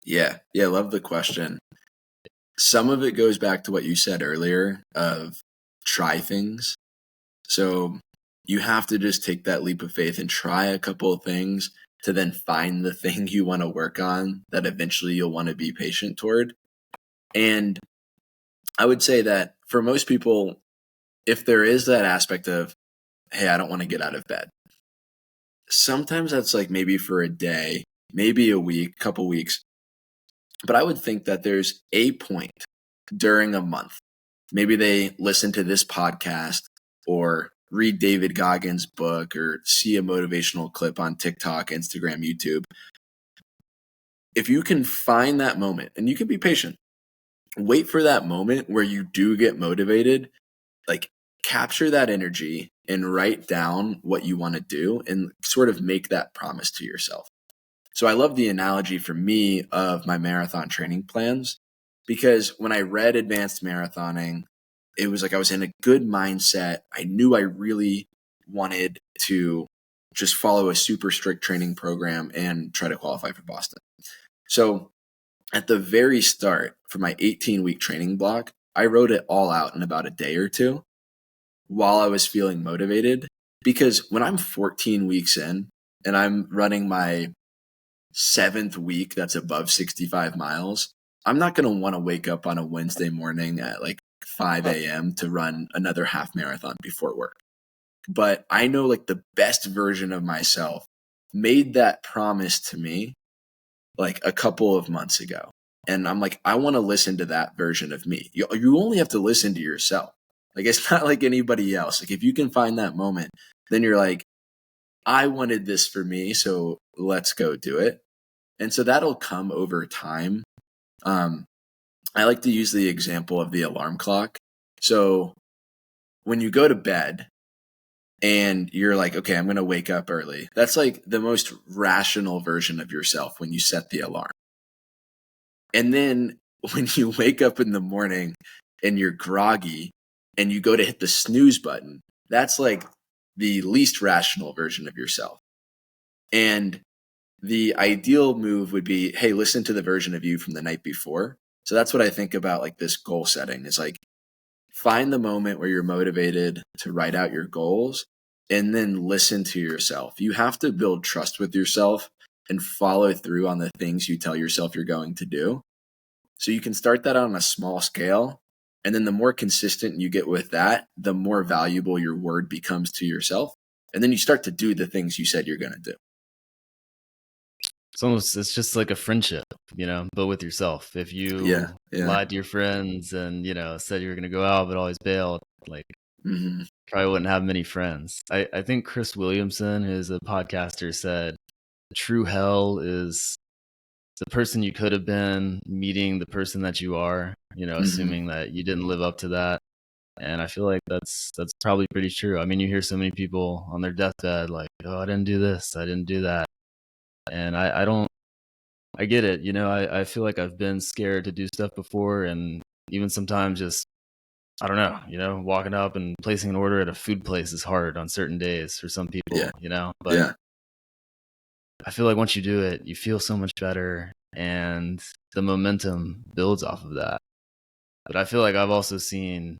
Yeah. Love the question. Some of it goes back to what you said earlier of try things. So you have to just take that leap of faith and try a couple of things to then find the thing you want to work on that eventually you'll want to be patient toward. And I would say that for most people, if there is that aspect of, hey, I don't want to get out of bed, sometimes that's like maybe for a day, maybe a week, couple weeks. But I would think that there's a point during a month. Maybe they listen to this podcast or read David Goggins' book or see a motivational clip on TikTok, Instagram, YouTube. If you can find that moment, and you can be patient, wait for that moment where you do get motivated, like capture that energy and write down what you want to do and sort of make that promise to yourself. So I love the analogy for me of my marathon training plans, because when I read Advanced Marathoning, it was like I was in a good mindset. I knew I really wanted to just follow a super strict training program and try to qualify for Boston. So at the very start for my 18-week training block, I wrote it all out in about a day or two while I was feeling motivated. Because when I'm 14 weeks in and I'm running my 7th week that's above 65 miles, I'm not going to want to wake up on a Wednesday morning at like 5 a.m. to run another half marathon before work. But I know like the best version of myself made that promise to me like a couple of months ago. And I'm like, I want to listen to that version of me. You only have to listen to yourself. Like, it's not like anybody else. Like, if you can find that moment, then you're like, I wanted this for me, so let's go do it. And so that'll come over time. I like to use the example of the alarm clock. So when you go to bed and you're like, okay, I'm going to wake up early, that's like the most rational version of yourself when you set the alarm. And then when you wake up in the morning and you're groggy and you go to hit the snooze button, that's like the least rational version of yourself. And the ideal move would be, hey, listen to the version of you from the night before. So that's what I think about like this goal setting is like, find the moment where you're motivated to write out your goals and then listen to yourself. You have to build trust with yourself and follow through on the things you tell yourself you're going to do. So you can start that on a small scale And then the more consistent you get with that, the more valuable your word becomes to yourself. And then you start to do the things you said you're going to do. It's just like a friendship, but with yourself. If you lied to your friends and, said you were going to go out, but always bailed, like probably wouldn't have many friends. I think Chris Williamson, who's a podcaster, said true hell is the person you could have been meeting the person that you are, assuming that you didn't live up to that. And I feel like that's probably pretty true. I mean, you hear so many people on their deathbed like, oh, I didn't do this, I didn't do that. And I get it. I feel like I've been scared to do stuff before. And even sometimes just, I don't know, walking up and placing an order at a food place is hard on certain days for some people, but I feel like once you do it, you feel so much better and the momentum builds off of that. But I feel like I've also seen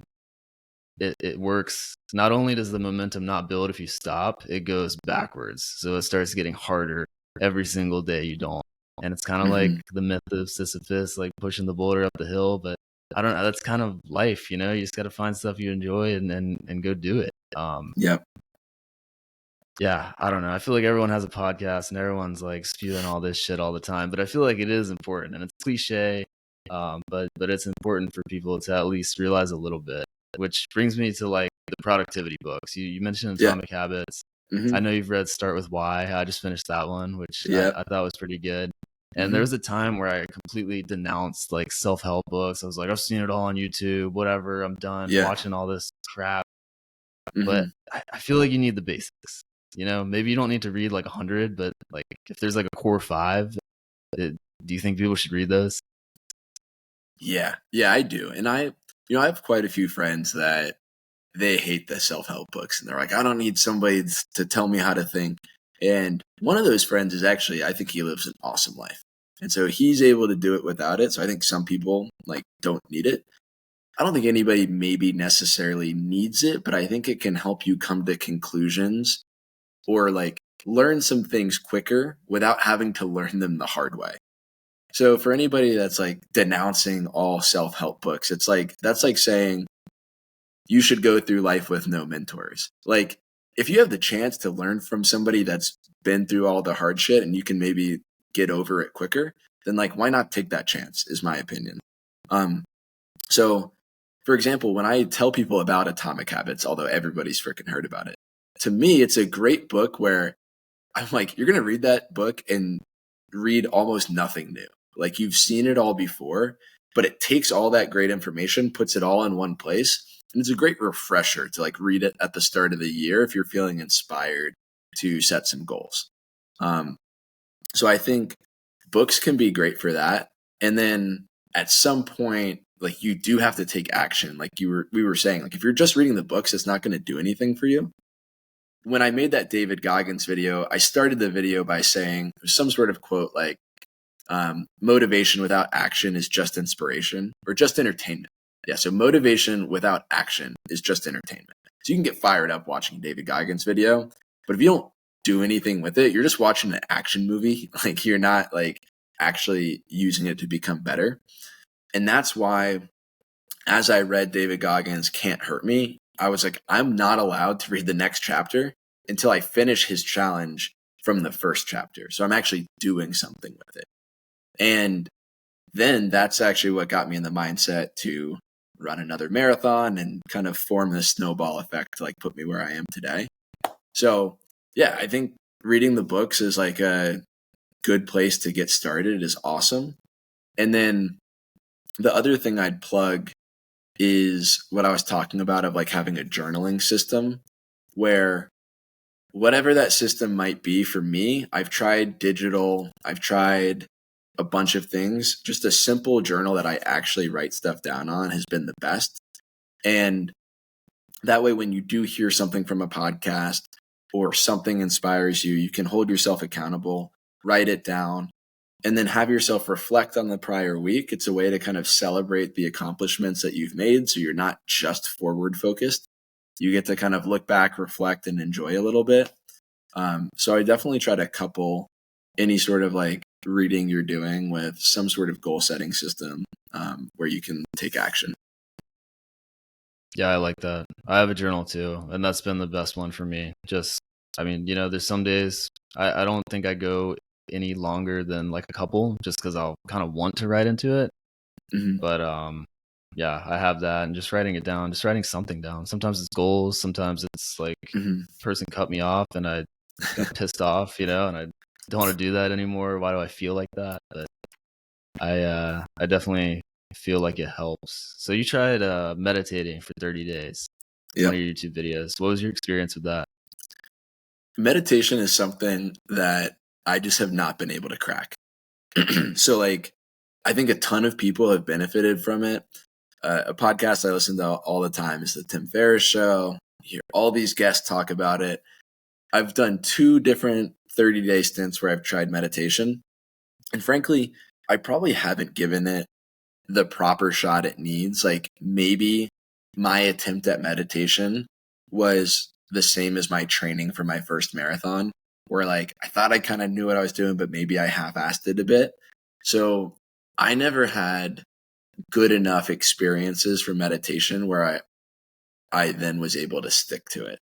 it works. Not only does the momentum not build if you stop, it goes backwards. So it starts getting harder every single day you don't. And it's kind of like the myth of Sisyphus, like pushing the boulder up the hill. But I don't know. That's kind of life, You just got to find stuff you enjoy and go do it. Yeah, I don't know. I feel like everyone has a podcast and everyone's like spewing all this shit all the time. But I feel like it is important and it's cliche. But it's important for people to at least realize a little bit. Which brings me to like the productivity books. You mentioned Atomic Habits. I know you've read Start With Why. I just finished that one, which I thought was pretty good. And there was a time where I completely denounced like self-help books. I was like, I've seen it all on YouTube, whatever. I'm done watching all this crap. But I feel like you need the basics. Maybe you don't need to read like 100, but like if there's like a core 5, do you think people should read those? Yeah, I do. And I have quite a few friends that they hate the self-help books and they're like, I don't need somebody to tell me how to think. And one of those friends is actually, I think he lives an awesome life. And so he's able to do it without it. So I think some people like don't need it. I don't think anybody maybe necessarily needs it, but I think it can help you come to conclusions or like learn some things quicker without having to learn them the hard way. So for anybody that's like denouncing all self-help books, it's like, that's like saying you should go through life with no mentors. Like if you have the chance to learn from somebody that's been through all the hard shit and you can maybe get over it quicker, then like, why not take that chance is my opinion. So for example, when I tell people about Atomic Habits, although everybody's freaking heard about it, to me, it's a great book where I'm like, you're going to read that book and read almost nothing new. Like you've seen it all before, but it takes all that great information, puts it all in one place. And it's a great refresher to like read it at the start of the year if you're feeling inspired to set some goals. So I think books can be great for that. And then at some point, like you do have to take action. Like we were saying, like if you're just reading the books, it's not going to do anything for you. When I made that David Goggins video, I started the video by saying some sort of quote like, motivation without action is just inspiration or just entertainment. Yeah, so motivation without action is just entertainment. So you can get fired up watching David Goggins video, but if you don't do anything with it, you're just watching an action movie. Like you're not like actually using it to become better. And that's why as I read David Goggins' Can't Hurt Me, I was like, I'm not allowed to read the next chapter until I finish his challenge from the first chapter. So I'm actually doing something with it. And then that's actually what got me in the mindset to run another marathon and kind of form this snowball effect to like put me where I am today. So yeah, I think reading the books is like a good place to get started. It is awesome. And then the other thing I'd plug is what I was talking about of like having a journaling system where whatever that system might be for me, I've tried digital, I've tried a bunch of things. Just a simple journal that I actually write stuff down on has been the best. And that way, when you do hear something from a podcast or something inspires you, you can hold yourself accountable, write it down, and then have yourself reflect on the prior week. It's a way to kind of celebrate the accomplishments that you've made. So you're not just forward focused. You get to kind of look back, reflect, and enjoy a little bit. So I definitely try to couple any sort of like reading you're doing with some sort of goal setting system where you can take action. Yeah, I like that. I have a journal too, and that's been the best one for me. Just, I mean, there's some days I don't think I go any longer than like a couple, just because I'll kind of want to write into it. Hmm. But yeah, I have that, and just writing it down, just writing something down. Sometimes it's goals, sometimes it's like Hmm. person cut me off, and I got pissed off, and I don't want to do that anymore. Why do I feel like that? But I definitely feel like it helps. So you tried meditating for 30 days. One of Yep. your YouTube videos. What was your experience with that? Meditation is something that I just have not been able to crack. So, like, I think a ton of people have benefited from it. A podcast I listen to all the time is the Tim Ferriss Show. You hear all these guests talk about it. I've done 2 different 30-day stints where I've tried meditation. And frankly, I probably haven't given it the proper shot it needs. Like, maybe my attempt at meditation was the same as my training for my first marathon, where like I thought I kind of knew what I was doing, but maybe I half-assed it a bit. So I never had good enough experiences for meditation where I then was able to stick to it.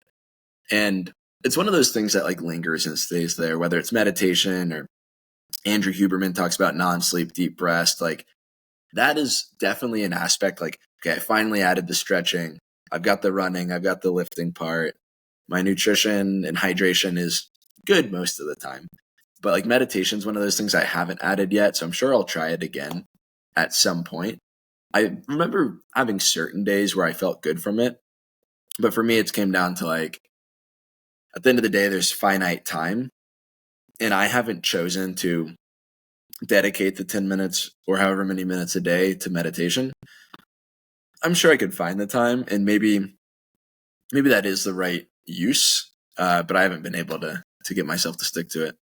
And it's one of those things that like lingers and stays there, whether it's meditation or Andrew Huberman talks about non-sleep deep rest. Like, that is definitely an aspect. Like, okay, I finally added the stretching. I've got the running. I've got the lifting part. My nutrition and hydration is good most of the time. But like, meditation is one of those things I haven't added yet. So I'm sure I'll try it again at some point. I remember having certain days where I felt good from it. But for me, it's came down to like, at the end of the day, there's finite time. And I haven't chosen to dedicate the 10 minutes or however many minutes a day to meditation. I'm sure I could find the time, and maybe that is the right use, but I haven't been able to get myself to stick to it.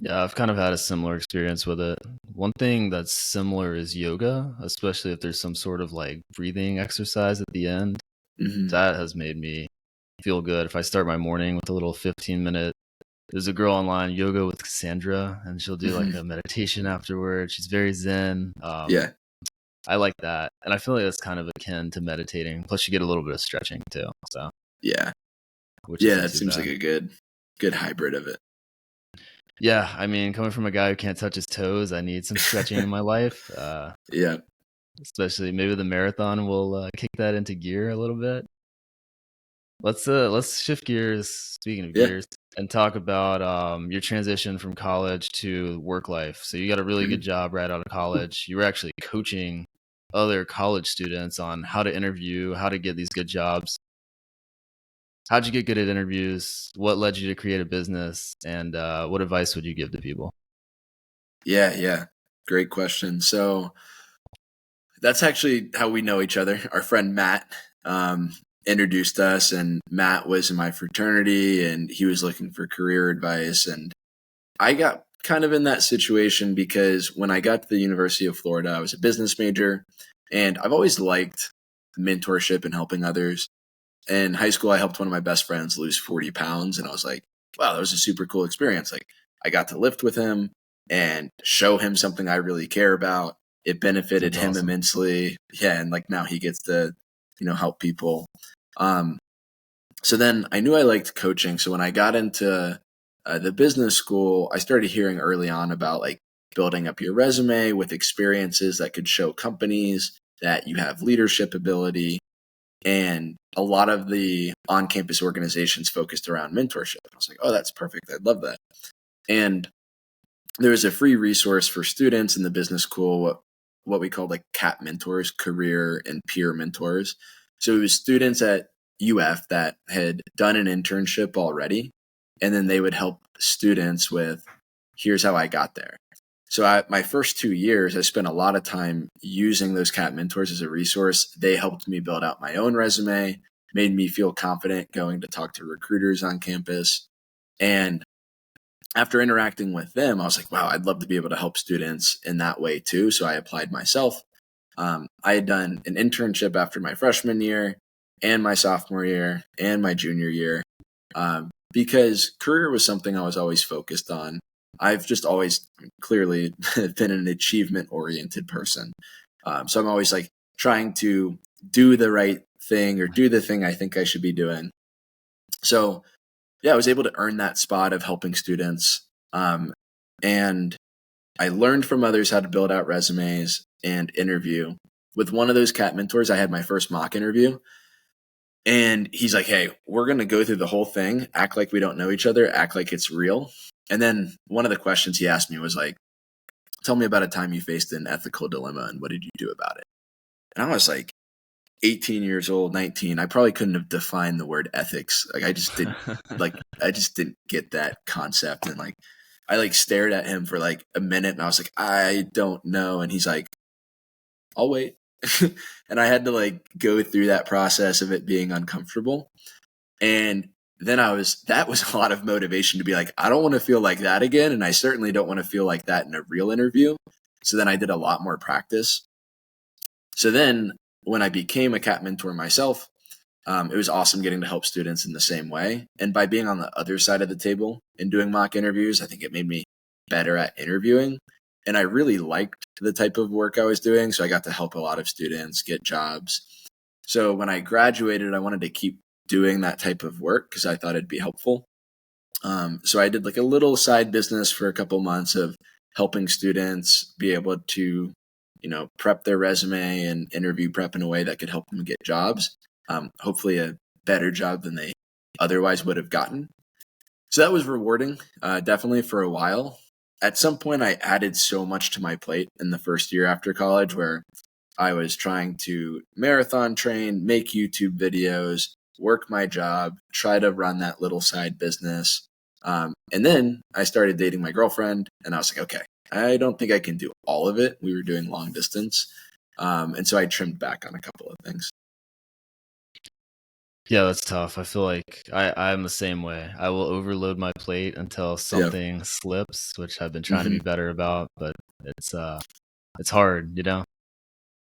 Yeah, I've kind of had a similar experience with it. One thing that's similar is yoga, especially if there's some sort of like breathing exercise at the end. Hmm. That has made me feel good. If I start my morning with a little 15-minute, there's a girl online, Yoga with Cassandra, and she'll do like Hmm. a meditation afterward. She's very zen. Yeah, I like that. And I feel like that's kind of akin to meditating. Plus you get a little bit of stretching too. So, yeah, which yeah. isn't That too seems like bad. a good hybrid of it. Yeah, I mean, coming from a guy who can't touch his toes, I need some stretching in my life. Yeah, Especially maybe the marathon will kick that into gear a little bit. Let's shift gears. Speaking of yeah. gears, and talk about your transition from college to work life. So you got a really good Hmm. job right out of college. You were actually coaching other college students on how to interview, how to get these good jobs. How'd you get good at interviews? What led you to create a business? And what advice would you give to people? Yeah, yeah. Great question. So that's actually how we know each other. Our friend Matt introduced us, and Matt was in my fraternity, and he was looking for career advice. And I got kind of in that situation because when I got to the University of Florida, I was a business major, and I've always liked mentorship and helping others. In high school, I helped one of my best friends lose 40 pounds, and I was like, wow, that was a super cool experience. Like, I got to lift with him and show him something I really care about. It benefited That's him awesome. immensely. Yeah, and like now he gets to, help people. Um, so then I knew I liked coaching. So when I got into the business school, I started hearing early on about like building up your resume with experiences that could show companies that you have leadership ability. And a lot of the on campus organizations focused around mentorship. I was like, oh, that's perfect. I'd love that. And there was a free resource for students in the business school, what we called like CAP mentors, career and peer mentors. So it was students at UF that had done an internship already, and then they would help students with, here's how I got there. So my first 2 years, I spent a lot of time using those CAP mentors as a resource. They helped me build out my own resume, made me feel confident going to talk to recruiters on campus. And after interacting with them, I was like, wow, I'd love to be able to help students in that way too. So I applied myself. I had done an internship after my freshman year and my sophomore year and my junior year because career was something I was always focused on. I've just always clearly been an achievement oriented person. So I'm always like trying to do the right thing or do the thing I think I should be doing. So yeah, I was able to earn that spot of helping students. And I learned from others how to build out resumes and interview. With one of those CAT mentors, I had my first mock interview. And he's like, hey, we're going to go through the whole thing, act like we don't know each other, act like it's real. And then one of the questions he asked me was like, tell me about a time you faced an ethical dilemma and what did you do about it? And I was like 18 years old, 19. I probably couldn't have defined the word ethics. Like I just didn't get that concept. And like, I like stared at him for like a minute and I was like, I don't know. And he's like, I'll wait. And I had to like go through that process of it being uncomfortable. And then that was a lot of motivation to be like, I don't want to feel like that again. And I certainly don't want to feel like that in a real interview. So then I did a lot more practice. So then when I became a CAT mentor myself, it was awesome getting to help students in the same way. And by being on the other side of the table and doing mock interviews, I think it made me better at interviewing. And I really liked the type of work I was doing. So I got to help a lot of students get jobs. So when I graduated, I wanted to keep doing that type of work because I thought it'd be helpful. So I did like a little side business for a couple months of helping students be able to, prep their resume and interview prep in a way that could help them get jobs. Hopefully a better job than they otherwise would have gotten. So that was rewarding, definitely for a while. At some point, I added so much to my plate in the first year after college where I was trying to marathon train, make YouTube videos, work my job, try to run that little side business. And then I started dating my girlfriend and I was like, okay, I don't think I can do all of it. We were doing long distance. And so I trimmed back on a couple of things. Yeah, that's tough. I feel like I'm the same way. I will overload my plate until something slips, which I've been trying to be better about, but it's hard,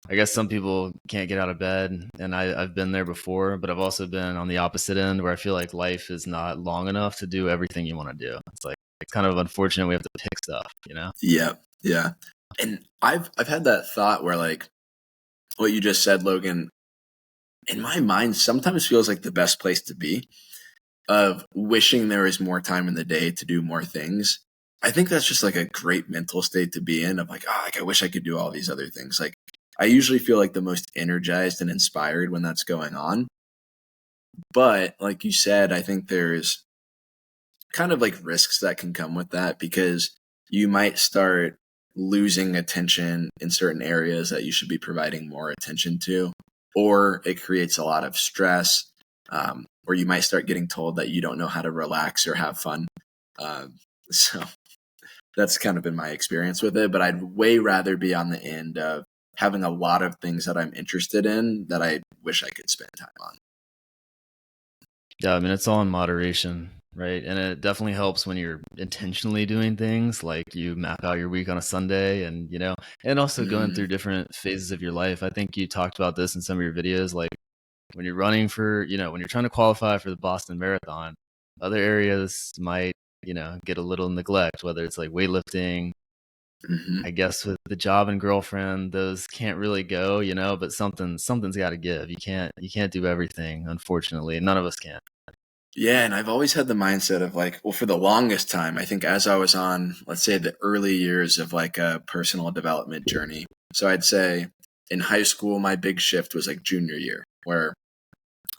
I guess some people can't get out of bed, and I've been there before, but I've also been on the opposite end where I feel like life is not long enough to do everything you want to do. It's kind of unfortunate we have to pick stuff, Yeah. Yeah. And I've had that thought where like what you just said, Logan, in my mind sometimes feels like the best place to be, of wishing there was more time in the day to do more things. I think that's just like a great mental state to be in, of like, like I wish I could do all these other things. Like I usually feel like the most energized and inspired when that's going on. But like you said, I think there's kind of like risks that can come with that, because you might start losing attention in certain areas that you should be providing more attention to, or it creates a lot of stress, or you might start getting told that you don't know how to relax or have fun. So that's kind of been my experience with it, but I'd way rather be on the end of having a lot of things that I'm interested in that I wish I could spend time on. Yeah, I mean, it's all in moderation, right? And it definitely helps when you're intentionally doing things like you map out your week on a Sunday and, and also going through different phases of your life. I think you talked about this in some of your videos, like when you're running for, when you're trying to qualify for the Boston Marathon, other areas might, get a little neglect, whether it's like weightlifting. I guess with the job and girlfriend, those can't really go, but something's got to give. You can't do everything, unfortunately. None of us can. Yeah, and I've always had the mindset of like, well, for the longest time, I think as I was on, let's say, the early years of like a personal development journey. So I'd say in high school, my big shift was like junior year, where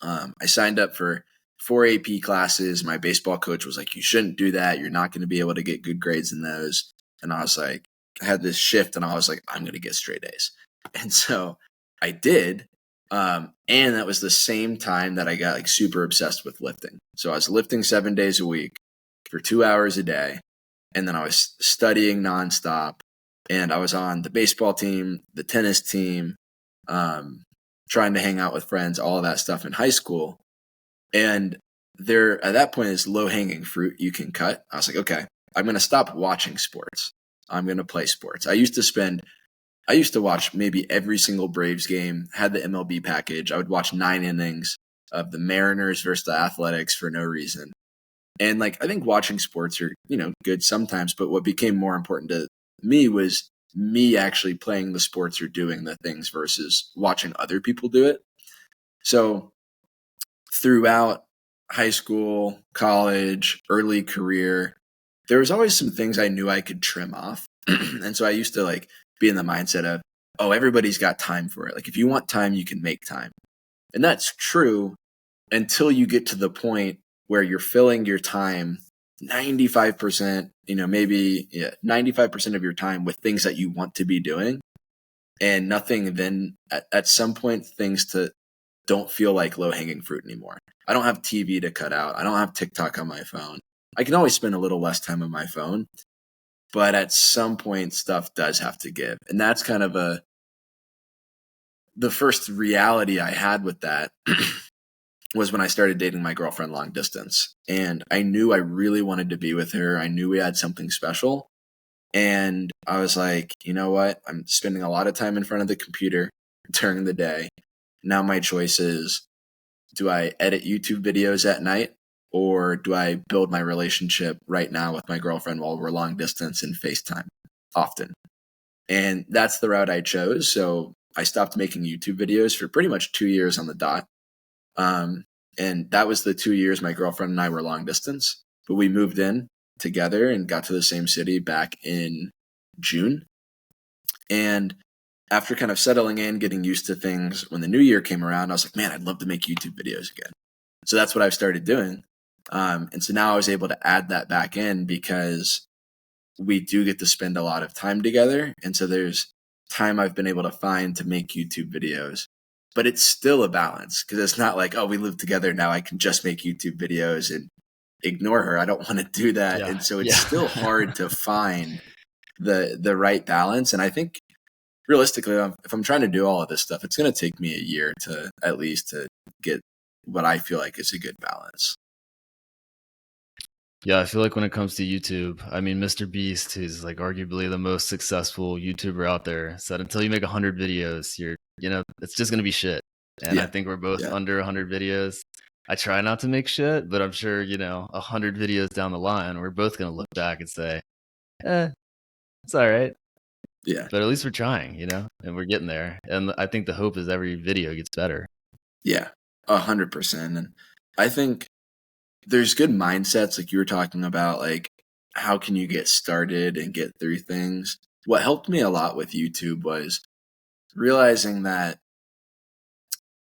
I signed up for 4 AP classes. My baseball coach was like, you shouldn't do that. You're not going to be able to get good grades in those. And I was like, I had this shift and I was like, I'm going to get straight A's. And so I did. And that was the same time that I got like super obsessed with lifting. So I was lifting 7 days a week for 2 hours a day. And then I was studying nonstop. And I was on the baseball team, the tennis team, trying to hang out with friends, all of that stuff in high school. And there, at that point, is low hanging fruit you can cut. I was like, okay, I'm going to stop watching sports. I'm going to play sports. I used to watch maybe every single Braves game, had the MLB package. I would watch 9 innings of the Mariners versus the Athletics for no reason. And like, I think watching sports are, good sometimes, but what became more important to me was me actually playing the sports or doing the things versus watching other people do it. So throughout high school, college, early career, there was always some things I knew I could trim off. And so I used to like be in the mindset of, oh, everybody's got time for it. Like if you want time, you can make time. And that's true until you get to the point where you're filling your time 95%, maybe 95% of your time with things that you want to be doing, and nothing then at some point things don't feel like low hanging fruit anymore. I don't have TV to cut out. I don't have TikTok on my phone. I can always spend a little less time on my phone, but at some point stuff does have to give. And that's kind of the first reality I had with that was when I started dating my girlfriend long distance. And I knew I really wanted to be with her. I knew we had something special. And I was like, you know what? I'm spending a lot of time in front of the computer during the day. Now my choice is, do I edit YouTube videos at night, or do I build my relationship right now with my girlfriend while we're long distance and FaceTime often? And that's the route I chose. So I stopped making YouTube videos for pretty much 2 years on the dot. And that was the 2 years my girlfriend and I were long distance, but we moved in together and got to the same city back in June. And after kind of settling in, getting used to things, when the new year came around, I was like, man, I'd love to make YouTube videos again. So that's what I've started doing. And so now I was able to add that back in because we do get to spend a lot of time together. And so there's time I've been able to find to make YouTube videos. But it's still a balance because it's not like, oh, we live together now, I can just make YouTube videos and ignore her. I don't want to do that. Yeah. And so it's still hard to find the right balance. And I think realistically, if I'm trying to do all of this stuff, it's going to take me a year to at least to get what I feel like is a good balance. Yeah, I feel like when it comes to YouTube, I mean, Mr. Beast, who's like arguably the most successful YouTuber out there, said until you make 100 videos, it's just going to be shit. And I think we're both under 100 videos. I try not to make shit, but I'm sure, 100 videos down the line, we're both going to look back and say, it's all right. Yeah. But at least we're trying, and we're getting there. And I think the hope is every video gets better. Yeah, 100%. And I think there's good mindsets like you were talking about, like how can you get started and get through things. What helped me a lot with YouTube was realizing that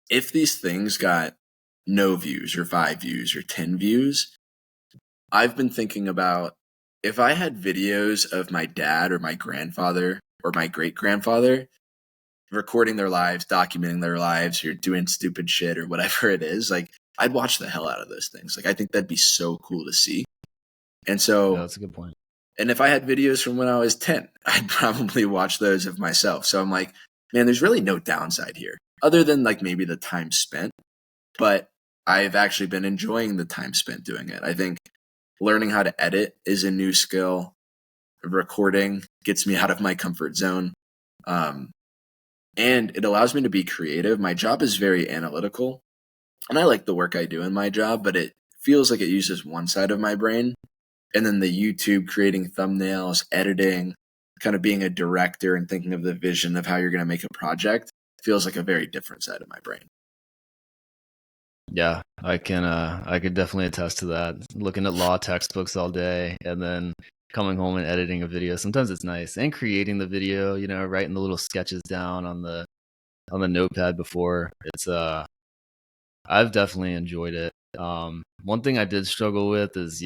if these things got no views or 5 views or 10 views, I've been thinking about if I had videos of my dad or my grandfather or my great grandfather recording their lives, documenting their lives, or doing stupid shit or whatever it is, like I'd watch the hell out of those things. Like I think that'd be so cool to see. And so that's a good point. And if I had videos from when I was 10, I'd probably watch those of myself. So I'm like, man, there's really no downside here other than like maybe the time spent. But I've actually been enjoying the time spent doing it. I think learning how to edit is a new skill. Recording gets me out of my comfort zone. And it allows me to be creative. My job is very analytical. And I like the work I do in my job, but it feels like it uses one side of my brain. And then the YouTube, creating thumbnails, editing, kind of being a director and thinking of the vision of how you're going to make a project feels like a very different side of my brain. Yeah, I could definitely attest to that. Looking at law textbooks all day and then coming home and editing a video. Sometimes it's nice. And creating the video, writing the little sketches down on the notepad before. It's I've definitely enjoyed it. One thing I did struggle with is,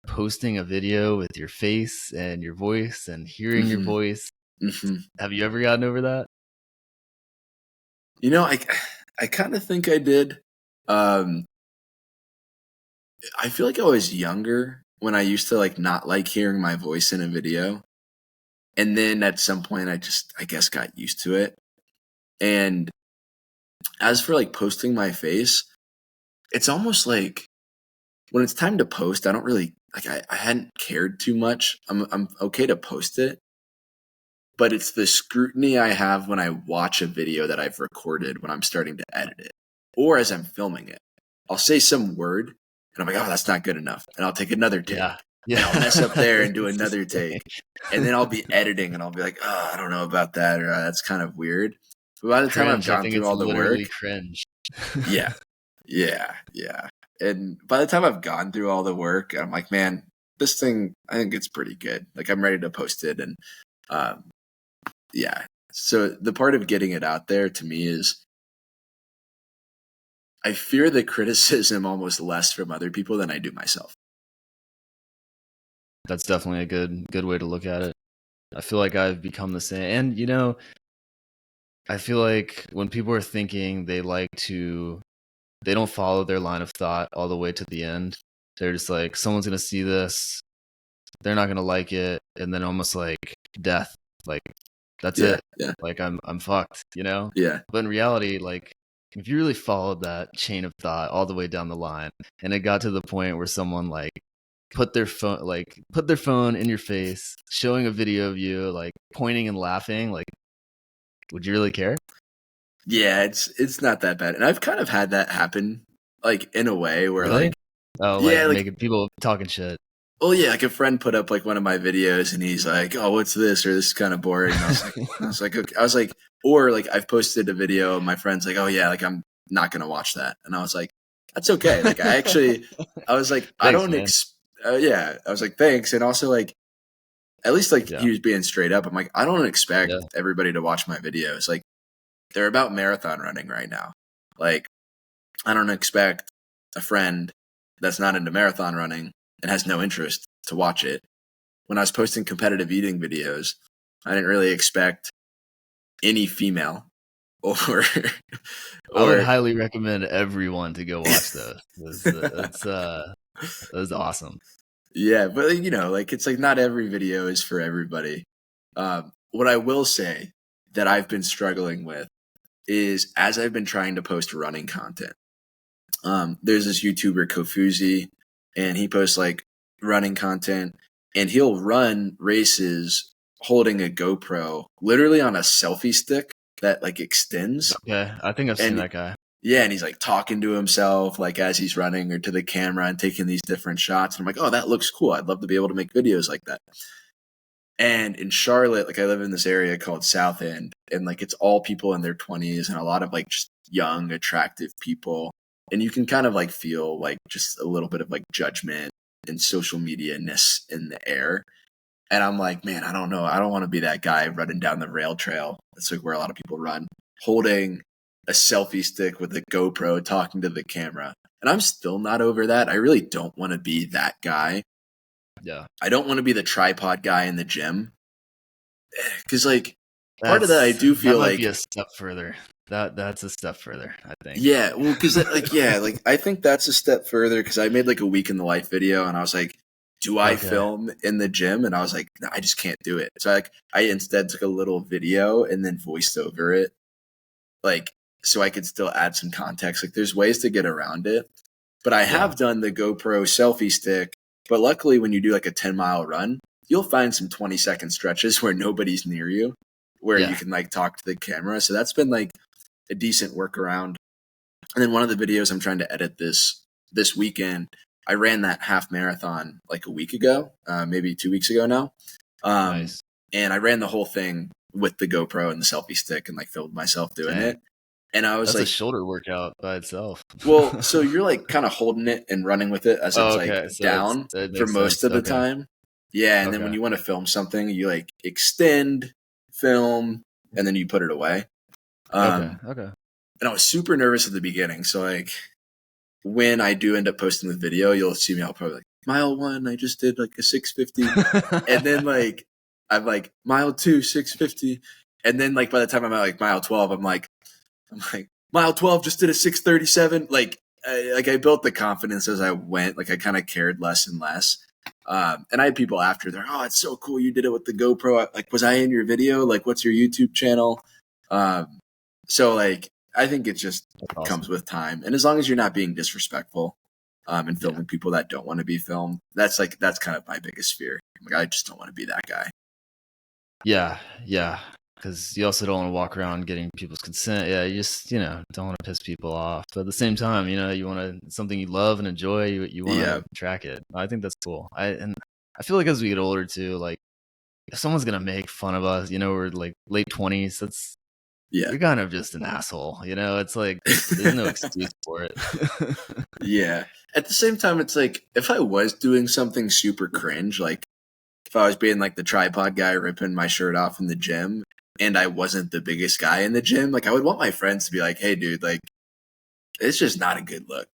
posting a video with your face and your voice and hearing your voice. Have you ever gotten over that? I kind of think I did. I feel like I was younger when I used to like not like hearing my voice in a video. And then at some point I guess got used to it. And as for like posting my face, it's almost like when it's time to post, I don't really like I hadn't cared too much. I'm okay to post it. But it's the scrutiny I have when I watch a video that I've recorded when I'm starting to edit it or as I'm filming it. I'll say some word and I'm like, oh, that's not good enough. And I'll take another take. Yeah. And I'll mess up there and do another take. And then I'll be editing and I'll be like, oh, I don't know about that. Or that's kind of weird. But by the time I've gone through all the work, cringe. Yeah. Yeah. Yeah. And by the time I've gone through all the work, I'm like, man, this thing, I think it's pretty good. Like I'm ready to post it. And um, yeah. So the part of getting it out there to me is I fear the criticism almost less from other people than I do myself. That's definitely a good way to look at it. I feel like I've become the same. And I feel like when people are thinking, they don't follow their line of thought all the way to the end. They're just like, someone's gonna see this, they're not gonna like it, and then almost like death. Like that's Yeah. it. Yeah. Like I'm fucked. Yeah. But in reality, like if you really followed that chain of thought all the way down the line, and it got to the point where someone like put their phone in your face, showing a video of you like pointing and laughing, like would you really care? Yeah. It's not that bad. And I've kind of had that happen like in a way where Really? like, Oh, like yeah, like, making people talking shit. oh yeah, like a friend put up like one of my videos and he's like, "Oh, what's this?" or "This is kind of boring." And okay. I was like, or like I've posted a video and my friend's like, "Oh yeah, like I'm not gonna watch that," and I was like, "That's okay." Like I was like, I Thanks, don't man. yeah, I was like, thanks, and also like at least like Yeah, he was being straight up. I'm like, I don't expect yeah, everybody to watch my videos. Like they're about marathon running right now. Like I don't expect a friend that's not into marathon running and has no interest to watch it. When I was posting competitive eating videos, I didn't really expect any female or I would or highly recommend everyone to go watch those. That's awesome. yeah, but like it's like not every video is for everybody. What I will say that I've been struggling with is as I've been trying to post running content. There's this YouTuber Kofuzi, and he posts like running content, and he'll run races holding a GoPro, literally on a selfie stick that like extends, Okay, I think I've seen and that guy. yeah, and he's like talking to himself like as he's running or to the camera and taking these different shots. And I'm like, oh, that looks cool. I'd love to be able to make videos like that. And in Charlotte, like I live in this area called South End, and like it's all people in their 20s and a lot of like just young, attractive people. And you can kind of like feel like just a little bit of like judgment and social media ness in the air. And I'm like, man, I don't know. I don't want to be that guy running down the rail trail. That's like where a lot of people run, holding a selfie stick with a GoPro talking to the camera. And I'm still not over that. I really don't want to be that guy. Yeah, I don't want to be the tripod guy in the gym because like part of that I that's do that feel might be like a step further. That's a step further, I think. yeah, well because like yeah, like I think that's a step further because I made like a week in the life video and I was like, do I Okay, film in the gym? And I was like, no, I just can't do it. So I instead took a little video and then voiced over it, like so I could still add some context. Like there's ways to get around it, but I yeah, have done the GoPro selfie stick. But luckily, when you do like a 10-mile run, you'll find some 20-second stretches where nobody's near you, where you yeah, can like talk to the camera. So that's been like a decent workaround. And then one of the videos I'm trying to edit this weekend, I ran that half marathon like a week ago, maybe 2 weeks ago now. Um, nice. and I ran the whole thing with the GoPro and the selfie stick and like filmed myself doing Dang, it. And I was that's a like, shoulder workout by itself. well, so you're like kind of holding it and running with it as Oh, it's like okay, so down it for makes most sense. of the Okay, time. Yeah. And then when okay, you want to film something, you like extend, film, and then you put it away. okay, Um, okay. and I was super nervous at the beginning. So like when I do end up posting the video, you'll see me. I'll probably like mile one. I just did like a 650, and then like I'm like mile two 650, and then like by the time I'm at like mile 12, I'm like mile 12 just did a 637. Like I built the confidence as I went. Like I kind of cared less and less. And I had people after they're, oh, it's so cool you did it with the GoPro. Like, was I in your video? Like, what's your YouTube channel? Um, so like I think it just That's comes awesome. with time, and as long as you're not being disrespectful, and Yeah, filming people that don't want to be filmed, that's kind of my biggest fear. Like I just don't want to be that guy. yeah, yeah. Because you also don't want to walk around getting people's consent. Yeah, you just don't want to piss people off. But at the same time, you want to something you love and enjoy. You want Yeah, to track it. I think that's cool. I feel like as we get older too, like if someone's gonna make fun of us, we're like late 20s. Yeah. you're kind of just an asshole. It's like there's no excuse for it. Yeah. At the same time, it's like if I was doing something super cringe, like if I was being like the tripod guy ripping my shirt off in the gym and I wasn't the biggest guy in the gym, like I would want my friends to be like, "Hey, dude, like it's just not a good look."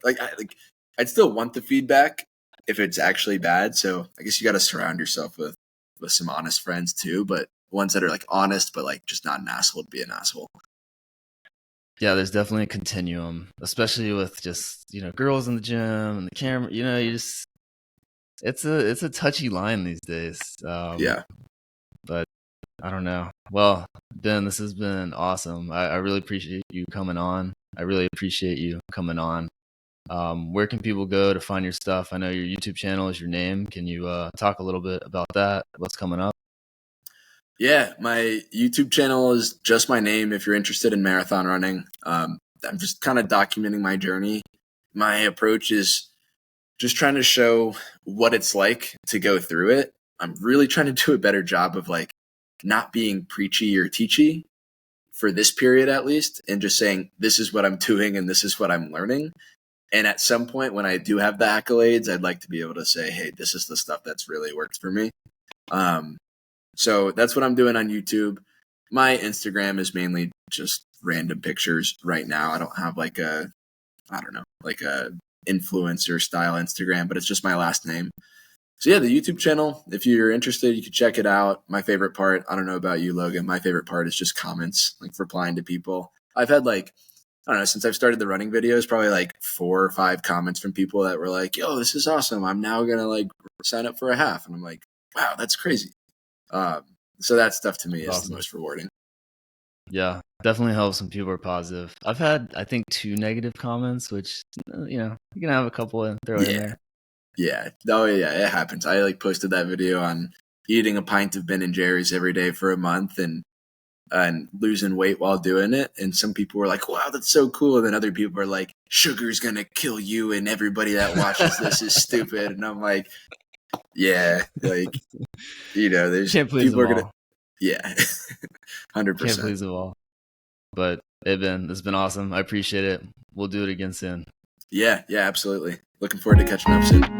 I'd still want the feedback if it's actually bad. So I guess you got to surround yourself with some honest friends too, but ones that are like honest, but like just not an asshole to be an asshole. Yeah, there's definitely a continuum, especially with just girls in the gym and the camera. You just it's a touchy line these days. Yeah. But I don't know. Well, Ben, this has been awesome. I really appreciate you coming on. Where can people go to find your stuff? I know your YouTube channel is your name. Can you talk a little bit about that? What's coming up? Yeah, my YouTube channel is just my name if you're interested in marathon running. I'm just kind of documenting my journey. My approach is just trying to show what it's like to go through it. I'm really trying to do a better job of like not being preachy or teachy for this period at least, and just saying this is what I'm doing and this is what I'm learning. And at some point when I do have the accolades, I'd like to be able to say, hey, this is the stuff that's really worked for me. So that's what I'm doing on YouTube. My Instagram is mainly just random pictures right now. I don't have like a influencer style Instagram, but it's just my last name. So yeah, the YouTube channel, if you're interested, you can check it out. My favorite part, I don't know about you, Logan, my favorite part is just comments, like replying to people. I've had like, I don't know, since I've started the running videos, probably like 4 or 5 comments from people that were like, yo, this is awesome. I'm now going to like sign up for a half. And I'm like, wow, that's crazy. So that stuff to me is Awesome. the most rewarding. Yeah, definitely helps when people are positive. I've had, I think, 2 negative comments, which, you can have a couple and throw in there. Yeah. Oh, yeah. It happens. I like posted that video on eating a pint of Ben and Jerry's every day for a month and losing weight while doing it. And some people were like, wow, that's so cool. And then other people are like, sugar's going to kill you. And everybody that watches this is stupid. And I'm like, yeah, like, there's Can't please people them are going to, all. yeah, 100%. Can't please them all. But hey, Ben, this has been awesome. I appreciate it. We'll do it again soon. Yeah, absolutely. Looking forward to catching up soon.